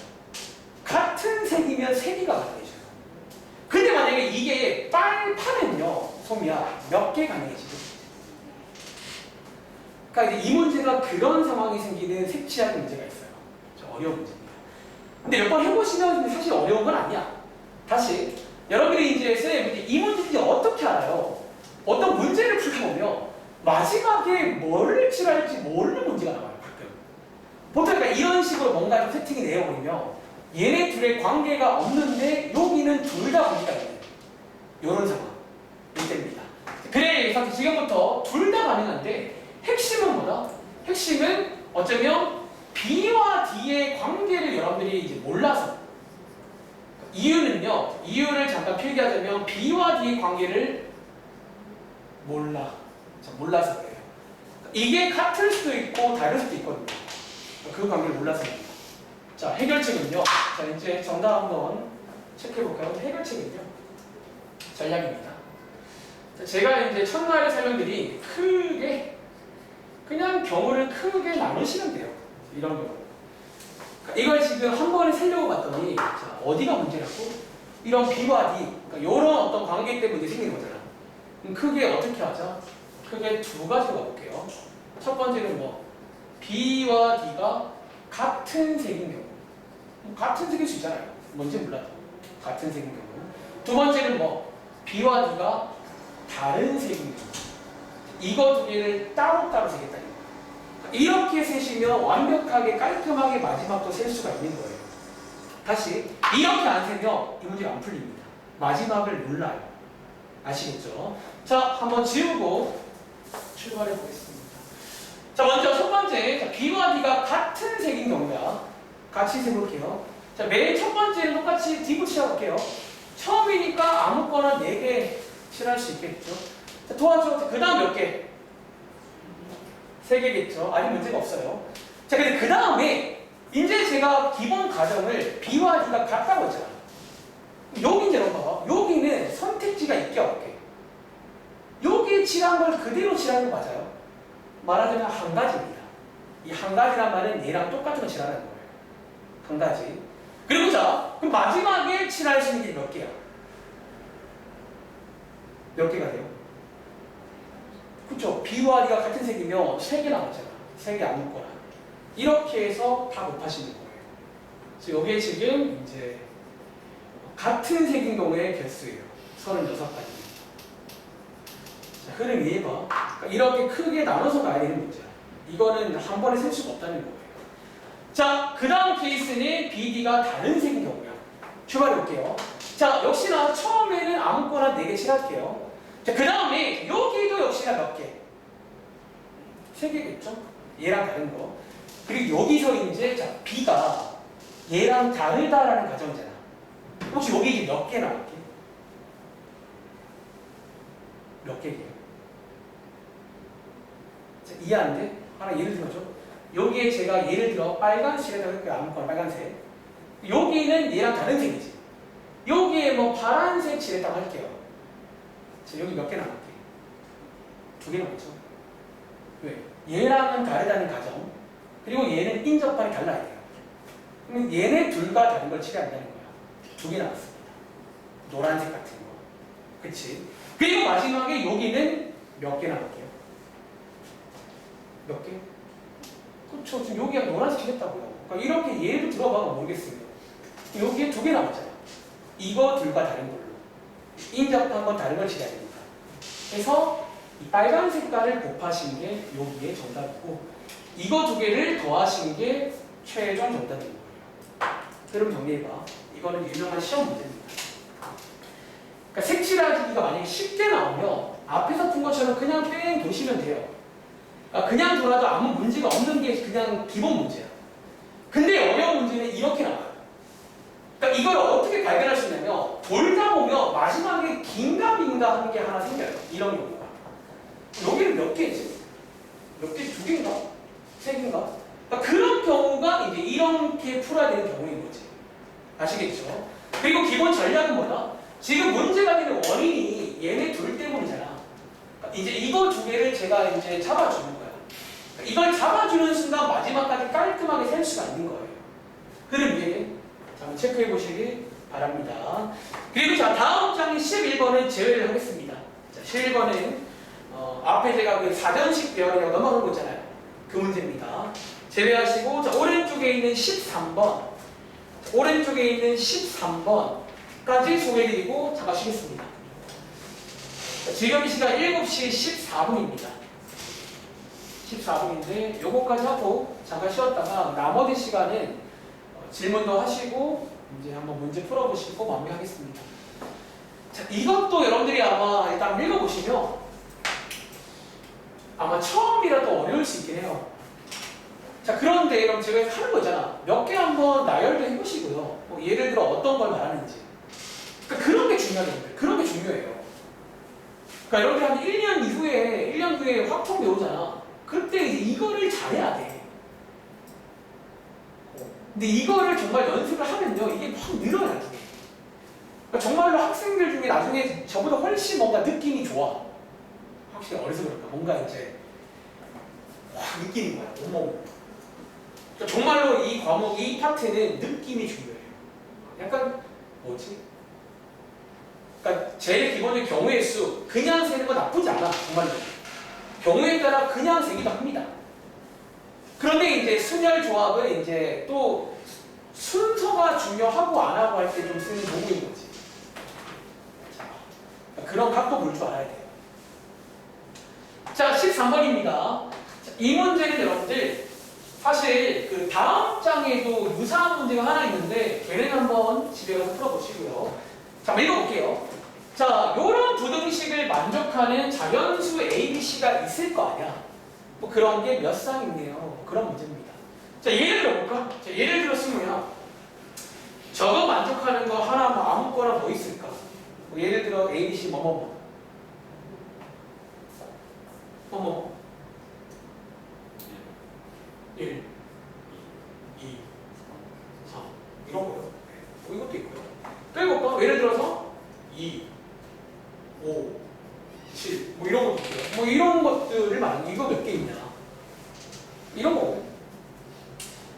같은 색이면 3개가 가능해져요. 근데 만약에 이게 빨파면요, 소미야, 몇 개 가능해지죠? 그러니까 이제 이 문제가 그런 상황이 생기는 색칠하기 문제가 있어요. 좀 어려운 문제입니다. 근데 몇 번 해보시면 사실 어려운 건 아니야. 다시 여러분들이 이제 쌤, 이 문제인지 어떻게 알아요? 어떤 문제를 풀다 보면 마지막에 뭐를 칠할지 모르는 문제가 나와요. 가끔. 보통 그러니까 이런 식으로 뭔가 좀 세팅이 되어버리면 얘네 둘의 관계가 없는데 여기는 둘 다 관계가 있는 이런 상황. 이때입니다. 그래서 지금부터 둘 다 가능한데 핵심은 뭐다? 핵심은 어쩌면 B와 D의 관계를 여러분들이 이제 몰라서 이유는요. 이유를 잠깐 필기하자면 B와 D의 관계를 몰라서 그래요. 이게 같을 수도 있고 다를 수도 있거든요. 그 관계를 몰라서입니다. 자, 해결책은요. 자, 이제 정답 한번 체크해볼까요? 해결책은요. 전략입니다. 자, 제가 이제 첫날에 설명드린 크게 그냥 경우를 크게 나누시면 돼요. 이런 경우. 이걸 지금 한 번에 세려고 봤더니 자, 어디가 문제라고? 이런 B와 D, 그러니까 이런 어떤 관계 때문에 생기는 거잖아. 그럼 크게 어떻게 하자? 크게 두 가지로 가볼게요. 첫 번째는 뭐 B와 D가 같은 색인 경우. 같은 색일 수 있잖아요. 뭔지 몰라도 같은 색인 경우. 두 번째는 뭐 B와 D가 다른 색인 경우. 이거 두 개를 따로따로 세겠다. 이렇게 세시면 완벽하게 깔끔하게 마지막도 셀 수가 있는 거예요. 다시 이렇게 안 세면 이 문제가 안 풀립니다. 마지막을 몰라요. 아시겠죠? 자, 한번 지우고 출발해 보겠습니다. 자, 먼저 첫 번째, 자, B와 D가 같은 색인 경우야. 같이 세볼게요. 자, 맨 첫 번째는 똑같이 D부터 시작할게요. 처음이니까 아무거나 4개 칠할 수 있겠죠. 자, 도와줘. 그 다음 몇 개? 3개겠죠. 아직 문제가 없어요. 자, 근데 그 다음에 이제 제가 기본 가정을 B와 D가 같다고 했잖아. 여기 이제 봐봐. 여기는 선택지가 있게 없게. 여기 칠한 걸 그대로 칠하는 거 맞아요? 말하자면 한 가지입니다. 이 한 가지란 말은 얘랑 똑같은 거 칠하는 거예요. 한 가지. 그리고 자, 그럼 마지막에 칠할 수 있는 게 몇 개야? 몇 개가 돼요? 그쵸? B와 D가 같은 색이면 3개 남았잖아. 3개 안 묶거나. 이렇게 해서 다 곱하시는 거예요. 그래서 여기에 지금 이제 같은 색인 경우의 개수예요. 36가지. 자, 흐름 이해봐. 그러니까 이렇게 크게 나눠서 가야 되는 문제야. 이거는 한 번에 셀 수가 없다는 거예요. 자, 그 다음 케이스는 BD가 다른 색인 경우야. 출발해 볼게요. 자, 역시나 처음에는 아무거나 4개 칠할게요. 자, 그 다음에 여기도 역시나 몇 개? 3개겠죠? 얘랑 다른 거. 그리고 여기서 이제 자, B가 얘랑 다르다라는 가정이잖아. 혹시 여기 이제 몇 개 나올게? 몇 개예요? 자, 이해 안 돼? 하나 예를 들어줘. 여기에 제가 예를 들어 빨간색에다가 할게요. 아무거나 빨간색. 여기는 얘랑 다른 색이지. 여기에 뭐 파란색 칠했다고 할게요. 자, 여기 몇 개 남을게? 2개 남았죠? 왜? 얘랑은 다르다는 가정. 그리고 얘는 인접반이 달라야 돼요. 그러면 얘네 둘과 다른 걸 칠해야 한다는 거야. 2개 남았습니다. 노란색 같은 거. 그치? 그리고 마지막에 여기는 몇 개 남을게요? 몇 개? 그쵸. 지금 여기가 노란색 칠했다고요. 그러니까 이렇게 예를 들어봐도 모르겠어요. 여기에 2개 남았잖아. 이거 둘과 다른 걸로. 인접한 건 다른 걸 칠해야 되니까. 그래서 이 빨간 색깔을 곱하신 게 여기에 정답이고, 이거 2개를 더하신 게 최종 정답인 거예요. 그럼 정리해봐. 이거는 유명한 시험 문제입니다. 그러니까 색칠하기가 만약에 쉽게 나오면 앞에서 푼 것처럼 그냥 뺑 도시면 돼요. 그러니까 그냥 돌아도 아무 문제가 없는 게 그냥 기본 문제야. 근데 어려운 문제는 이렇게 나와요. 그러니까 이걸 어떻게 발견할 수 있냐면 돌다 보면 마지막에 긴가민가 하는 게 하나 생겨요. 이런 경우가. 여기는 몇 개지? 몇 개? 2개인가? 3개인가? 그러니까 그런 경우가 이제 이렇게 풀어야 되는 경우인 거지. 아시겠죠? 그리고 기본 전략은 뭐다? 지금 문제가 되는 원인이 얘네 둘 때문이잖아. 그러니까 이제 이거 2개를 제가 이제 잡아주는 거야. 그러니까 이걸 잡아주는 순간 마지막까지 깔끔하게 셀 수가 있는 거예요. 그럼 이해? 자, 한번 체크해 보시기 바랍니다. 그리고 자, 다음 장 11번은 제외를 하겠습니다. 자, 11번은 앞에 제가 그 사전식 배열이라고 넘어간 거 있잖아요. 그 문제입니다. 제외하시고, 자, 오른쪽에 있는 13번. 오른쪽에 있는 13번까지 소개해드리고 잠깐 쉬겠습니다. 자, 지금 이 시간 7시 14분입니다. 14분인데 요거까지 하고 잠깐 쉬었다가 나머지 시간은 질문도 하시고 이제 한번 문제 풀어보시고 마무리하겠습니다. 자, 이것도 여러분들이 아마 일단 읽어보시면 아마 처음이라도 어려울 수 있긴 해요. 자, 그런데 그럼 제가 하는 거 있잖아. 몇 개 한번 나열도 해보시고요. 뭐 예를 들어 어떤 걸 말하는지. 그러니까 그런 게 중요해요. 그런 게 중요해요. 그러니까 여러분들 한 1년 후에 확통 배우잖아. 그때 이제 이거를 잘해야 돼. 근데 이거를 정말 연습을 하면요. 이게 확 늘어요, 나중에. 그러니까 정말로 학생들 중에 나중에 저보다 훨씬 뭔가 느낌이 좋아. 확실히 어려서 그런가. 뭔가 이제 확 느끼는 거야. 어머. 그러니까 정말로 이 과목, 이 파트는 느낌이 중요해요. 약간 뭐지? 그러니까 제일 기본적인 경우의 수, 그냥 세는 건 나쁘지 않아. 정말로. 경우에 따라 그냥 세기도 합니다. 그런데 이제 순열 조합은 이제 또 순서가 중요하고 안 하고 할 때 좀 쓰는 도구인 거지. 자, 그런 각도 볼 줄 알아야 돼요. 자, 13번입니다. 이 문제는 여러분들 사실 그 다음 장에도 유사한 문제가 하나 있는데 걔는 한번 집에 가서 풀어보시고요. 자, 한번 읽어볼게요. 자, 요런 부등식을 만족하는 자연수 A, B, C가 있을 거 아니야. 뭐 그런 게 몇 쌍 있네요. 뭐 그런 문제입니다. 자, 예를 들어볼까? 자, 예를 들었으면 저거 만족하는 거 하나 뭐 아무거나 뭐 있을까? 뭐 예를 들어 A, B, C 뭐뭐뭐 뭐뭐 1, 2, 3 이런 거요. 뭐 이것도 있고요. 또 해볼까? 예를 들어서 2, 5, 7 뭐 이런 것도 있고요. 뭐 이런 것들을 말하는 이거 몇 개 있냐? 이런 거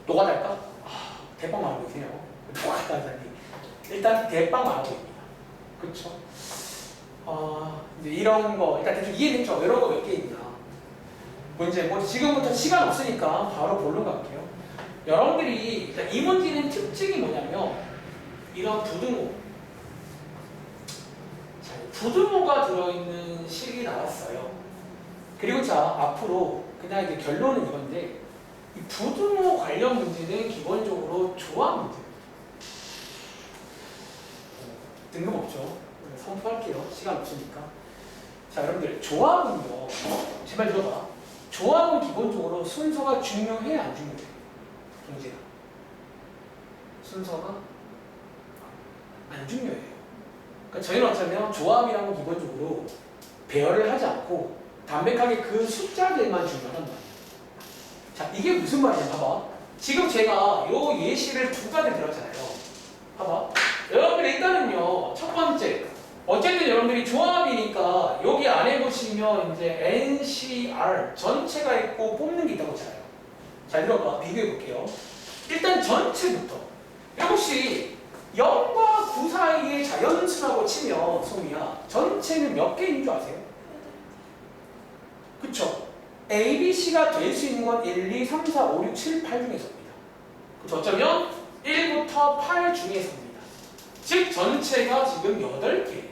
너가 달까? 아, 대빵 말하고 계세요. 너가 달다니. 일단 대빵 말하고 있습니다. 그렇죠? 이제 이런 거 일단 대충 이해됐죠? 이런 거 몇 개 있나? 문제 뭐 지금부터 시간 없으니까 바로 본론 갈게요. 여러분들이 일단 이 문제는 특징이 뭐냐면 이런 부등호. 자, 부등호가 들어있는 식이 나왔어요. 그리고 자 앞으로 그냥 이제 결론은 이건데 이 부등호 관련 문제는 기본적으로 조합 문제입니다. 뜬금없죠. 선포할게요. 시간 없으니까. 자, 여러분들 조합은요. 제발 들어봐. 조합은 기본적으로 순서가 중요해 안 중요해? 동지야. 순서가 안 중요해요. 그러니까 저희는 어쩌면 조합이라는 건 기본적으로 배열을 하지 않고 담백하게 그 숫자들만 중요하단 말이에요. 자, 이게 무슨 말이냐? 봐봐. 지금 제가 요 예시를 두 가지 들었잖아요. 봐봐. 여러분들 일단은요. 첫 번째. 어쨌든 여러분들이 조합이니까 여기 안에 보시면 이제 NCR 전체가 있고 뽑는 게 있다고 했잖아요. 자, 들어봐. 비교해 볼게요. 일단 전체부터. 혹시 0과 9 사이의 자연수라고 치면 소미야 전체는 몇 개인 줄 아세요? 그쵸? A, B, C가 될 수 있는 건 1, 2, 3, 4, 5, 6, 7, 8 중에서입니다. 그쵸? 어쩌면 1부터 8 중에서입니다. 즉 전체가 지금 8개예요.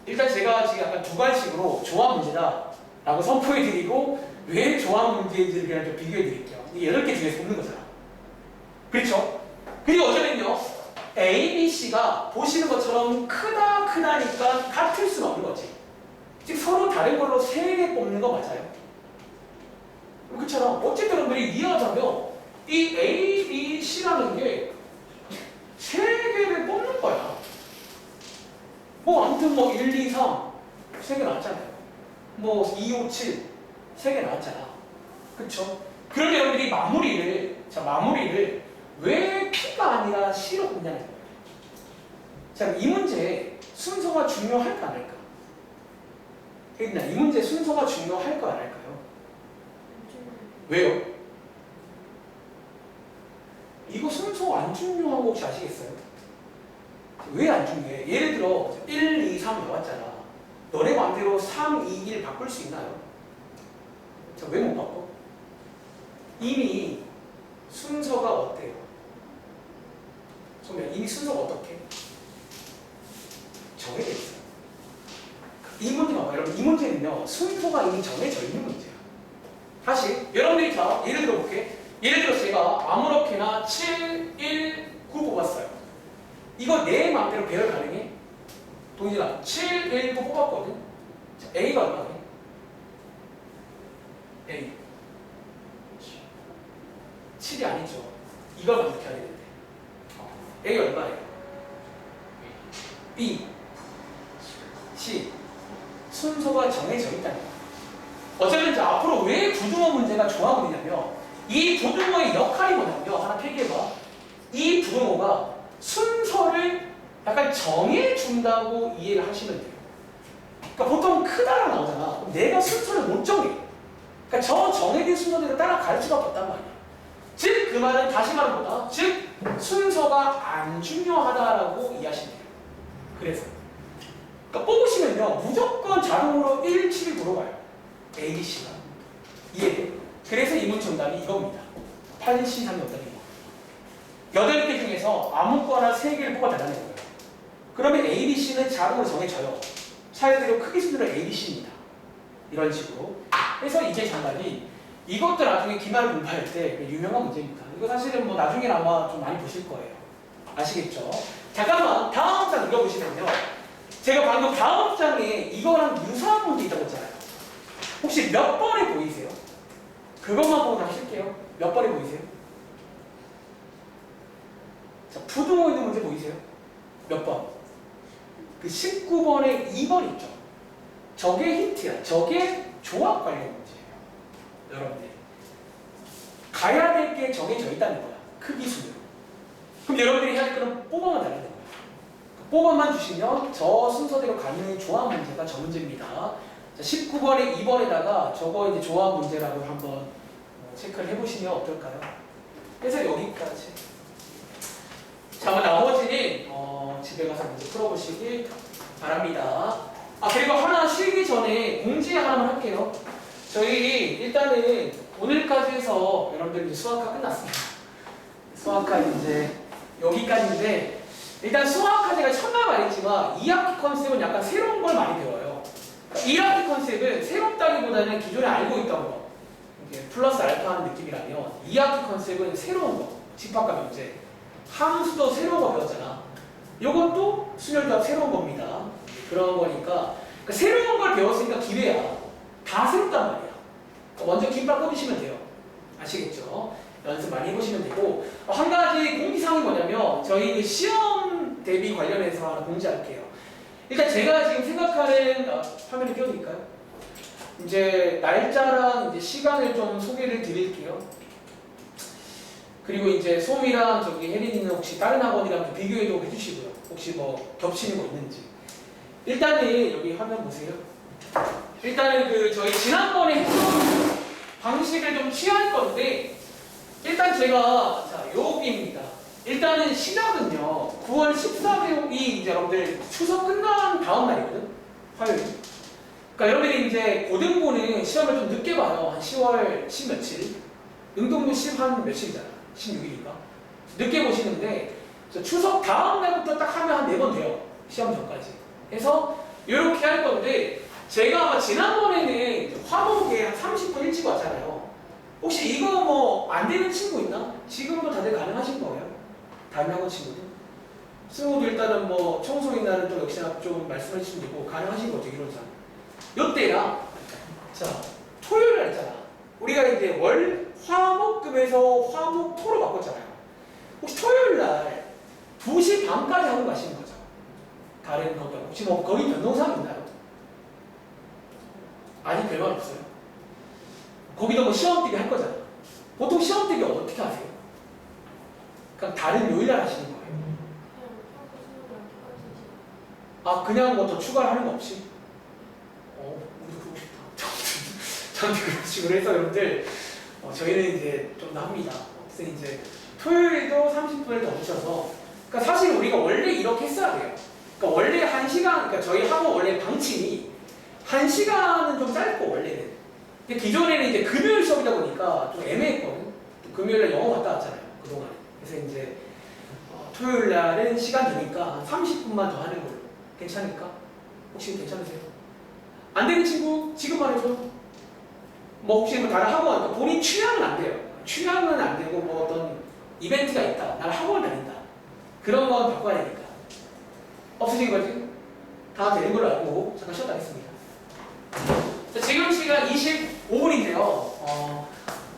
일단 제가 지금 약간 두 가지식으로 조합 문제다 라고 선포해드리고 왜 조합 문제인지를 그냥 좀 비교해드릴게요. 이 8개 중에서 뽑는 거잖아. 그렇죠? 그리고 어쩌면요 A, B, C가 보시는 것처럼 크다니까 같을 수는 없는 거지. 즉 서로 다른 걸로 3개 뽑는 거 맞아요? 그렇잖아. 어쨌든 여러분들이 이해하자면 이 A, B, C라는 게 3개를 뽑는 거야. 뭐 아무튼 뭐 1, 2, 3 3개 나왔잖아요. 뭐 2, 5, 7 3개 나왔잖아. 그쵸? 그런데 여러분들이 마무리를 왜 P가 아니라 C로 뽑냐는 거예요. 자, 이 문제 순서가 중요할까 안 할까? 그러니까 이 문제 순서가 중요할까 안 할까요? 왜요? 이거 순서 안 중요한 거 혹시 아시겠어요? 왜 안 중요해? 예를 들어 1, 2, 3 나왔잖아. 너네 마음대로 3, 2, 1 바꿀 수 있나요? 자, 왜 못 바꿔? 이미 순서가 어때요? 소미야, 이미 순서가 어떻게? 정해져 있어요. 이 문제 봐봐요. 여러분, 이 문제는요, 순서가 이미 정해져 있는 문제야. 다시, 여러분들이 자, 예를 들어 볼게. 예를 들어 제가 아무렇게나 7, 1, 9 뽑았어요. 이거 내 마음대로 배열 가능해? 동진아, 7, 1, 9 뽑았거든? 자, A가 얼마네? A. 이걸 만족해야 되는데 A 얼마예요? B, C 순서가 정해져 있다는 거예요. 어쨌든 이제 앞으로 왜 부등호 문제가 좋아보이냐면 이 부등호의 역할이 뭐냐면요. 하나 필기해봐. 이 부등호가 순서를 약간 정해준다고 이해를 하시면 돼요. 그러니까 보통 크다라 나오잖아. 그럼 내가 순서를 못 정해. 그러니까 저 정해진 순서대로 따라갈 수밖에 없단 말이야. 즉 그 말은 다시 말은 뭐다? 즉 순서가 안 중요하다라고 이해하시면 돼요. 그래서 그러니까 뽑으시면요. 무조건 자동으로 1, 7이 들어가요. A, B, C가. 이해돼? 그래서 이 문제 정답이 이겁니다. 8, C, 3이 없다는 거. 8개 중에서 아무거나 3개를 뽑아달라는 거예요. 그러면 A, B, C는 자동으로 정해져요. 차례대로 크기 순으로 A, B, C입니다. 이런 식으로. 그래서 이게 정답이 이것도 나중에 기말 공부할 때 유명한 문제입니다. 이거 사실은 뭐 나중에 아마 좀 많이 보실 거예요. 아시겠죠? 잠깐만 다음 장 읽어보시면요. 제가 방금 다음 장에 이거랑 유사한 문제 있다고 했잖아요. 혹시 몇 번에 보이세요? 그것만 보고 하실게요. 몇 번에 보이세요? 자, 부등호 있는 문제 보이세요? 몇 번? 그 19번에 2번 있죠? 저게 힌트야. 저게 조합 관련 문제예요. 여러분들. 가야 될 게 정해져 있다는 거야. 크기 순으로. 그럼 여러분들이 해야 될 거는 뽑아만 달라는 거야. 뽑아만 주시면 저 순서대로 가는 조합 문제가 저 문제입니다. 자, 19번에 2번에다가 저거 이제 조합 문제라고 한번 체크를 해보시면 어떨까요? 그래서 여기까지. 자, 나머지는 집에 가서 문제 풀어보시길 바랍니다. 아, 그리고 하나 쉬기 전에 공지 하나만 할게요. 저희 일단은 오늘까지 해서 여러분들 이제 수학과 끝났습니다. 수학과 이제 여기까지인데 일단 수학과 제가 첫날 말했지만 2학기 컨셉은 약간 새로운 걸 많이 배워요. 1학기 컨셉은 새롭다기보다는 기존에 알고 있던 거 이게 플러스 알파 하는 느낌이라면 2학기 컨셉은 새로운 거 집합과 명제 함수도 새로운 거 배웠잖아. 이것도 순열조합 새로운 겁니다. 그런 거니까 그러니까 새로운 걸 배웠으니까 기회야. 다 새롭단 말이야. 그러니까 먼저 김밥 꽂으시면 돼요. 아시겠죠? 연습 많이 해보시면 되고 한 가지 공지사항이 뭐냐면 저희 시험 대비 관련해서 하나 공지할게요. 일단 제가 지금 생각하는 화면을 띄워드릴까요? 이제 날짜랑 이제 시간을 좀 소개를 드릴게요. 그리고 이제 솜이랑 저기 혜린이는 혹시 다른 학원이랑 좀 비교해도 해주시고요. 혹시 뭐 겹치는 거 있는지. 일단은 여기 화면 보세요. 일단은 그 저희 지난번에 했던 방식을 좀 취할 건데 일단 제가 자 여기입니다. 일단은 시작은요 9월 14일이 이제 여러분들 추석 끝난 다음 날이거든. 화요일. 그러니까 여러분들이 이제 고등부는 시험을 좀 늦게 봐요. 한 10월 10 며칠. 능동도 10 한 며칠이잖아. 16일인가. 늦게 보시는데 추석 다음 날부터 딱 하면 한 4번 돼요. 시험 전까지. 해서 이렇게 할 건데 제가 아마 지난번에는 화목에 한 30분 일찍 왔잖아요. 혹시 이거 뭐 안 되는 친구 있나? 지금도 다들 가능하신 거예요? 다른 학원 친구들? 승우도 일단은 뭐 청소인 날은 또 역시나 좀 말씀해 주시면 되고 가능하신 거죠, 이론상. 요때랑 자 토요일 날 있잖아. 우리가 이제 화목금에서 화목토로 바꿨잖아요. 혹시 토요일 날 2시 반까지 하고 가시는 거죠? 다른 것도 혹시 뭐 거기 변동사항 있나요? 아직 별말 없어요. 거기도 뭐 시험 대비 할 거잖아. 보통 시험 대비 어떻게 하세요? 그냥 다른 요일날 하시는 거예요? 아 그냥 뭐 더 추가를 하는 거 없이? 우리도 그러고 싶다. 저한테 그런 식으로 해서 여러분들 저희는 이제 좀 더 합니다. 그래서 이제 토요일도 30분을 더 붙여서 그러니까 사실 우리가 원래 이렇게 했어야 돼요. 그러니까 원래 1시간 그러니까 저희 학원 원래 방침이 1시간은 좀 짧고 원래는. 근데 기존에는 이제 금요일 수업이다 보니까 좀 애매했거든. 금요일에 영어 갔다 왔잖아요. 그동안. 그래서 이제 토요일 날은 시간 되니까 한 30분만 더 하는 걸로. 괜찮을까? 혹시 괜찮으세요? 안 되는 친구 지금 말해줘. 뭐 혹시 뭐 다른 학원 그러니까 본인 취향은 안 돼요. 취향은 안 되고 뭐 어떤 이벤트가 있다. 나는 학원을 다닌다. 그런 건 바꿔야 되니까. 없으신 거지? 다 되는 걸로 알고 잠깐 쉬었다 하겠습니다. 자, 지금 시간 25분인데요.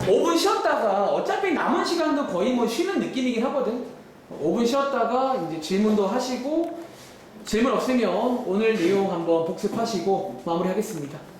5분 5분 쉬었다가 어차피 남은 시간도 거의 뭐 쉬는 느낌이긴 하거든. 5분 쉬었다가 이제 질문도 하시고 질문 없으면 오늘 내용 한번 복습하시고 마무리하겠습니다.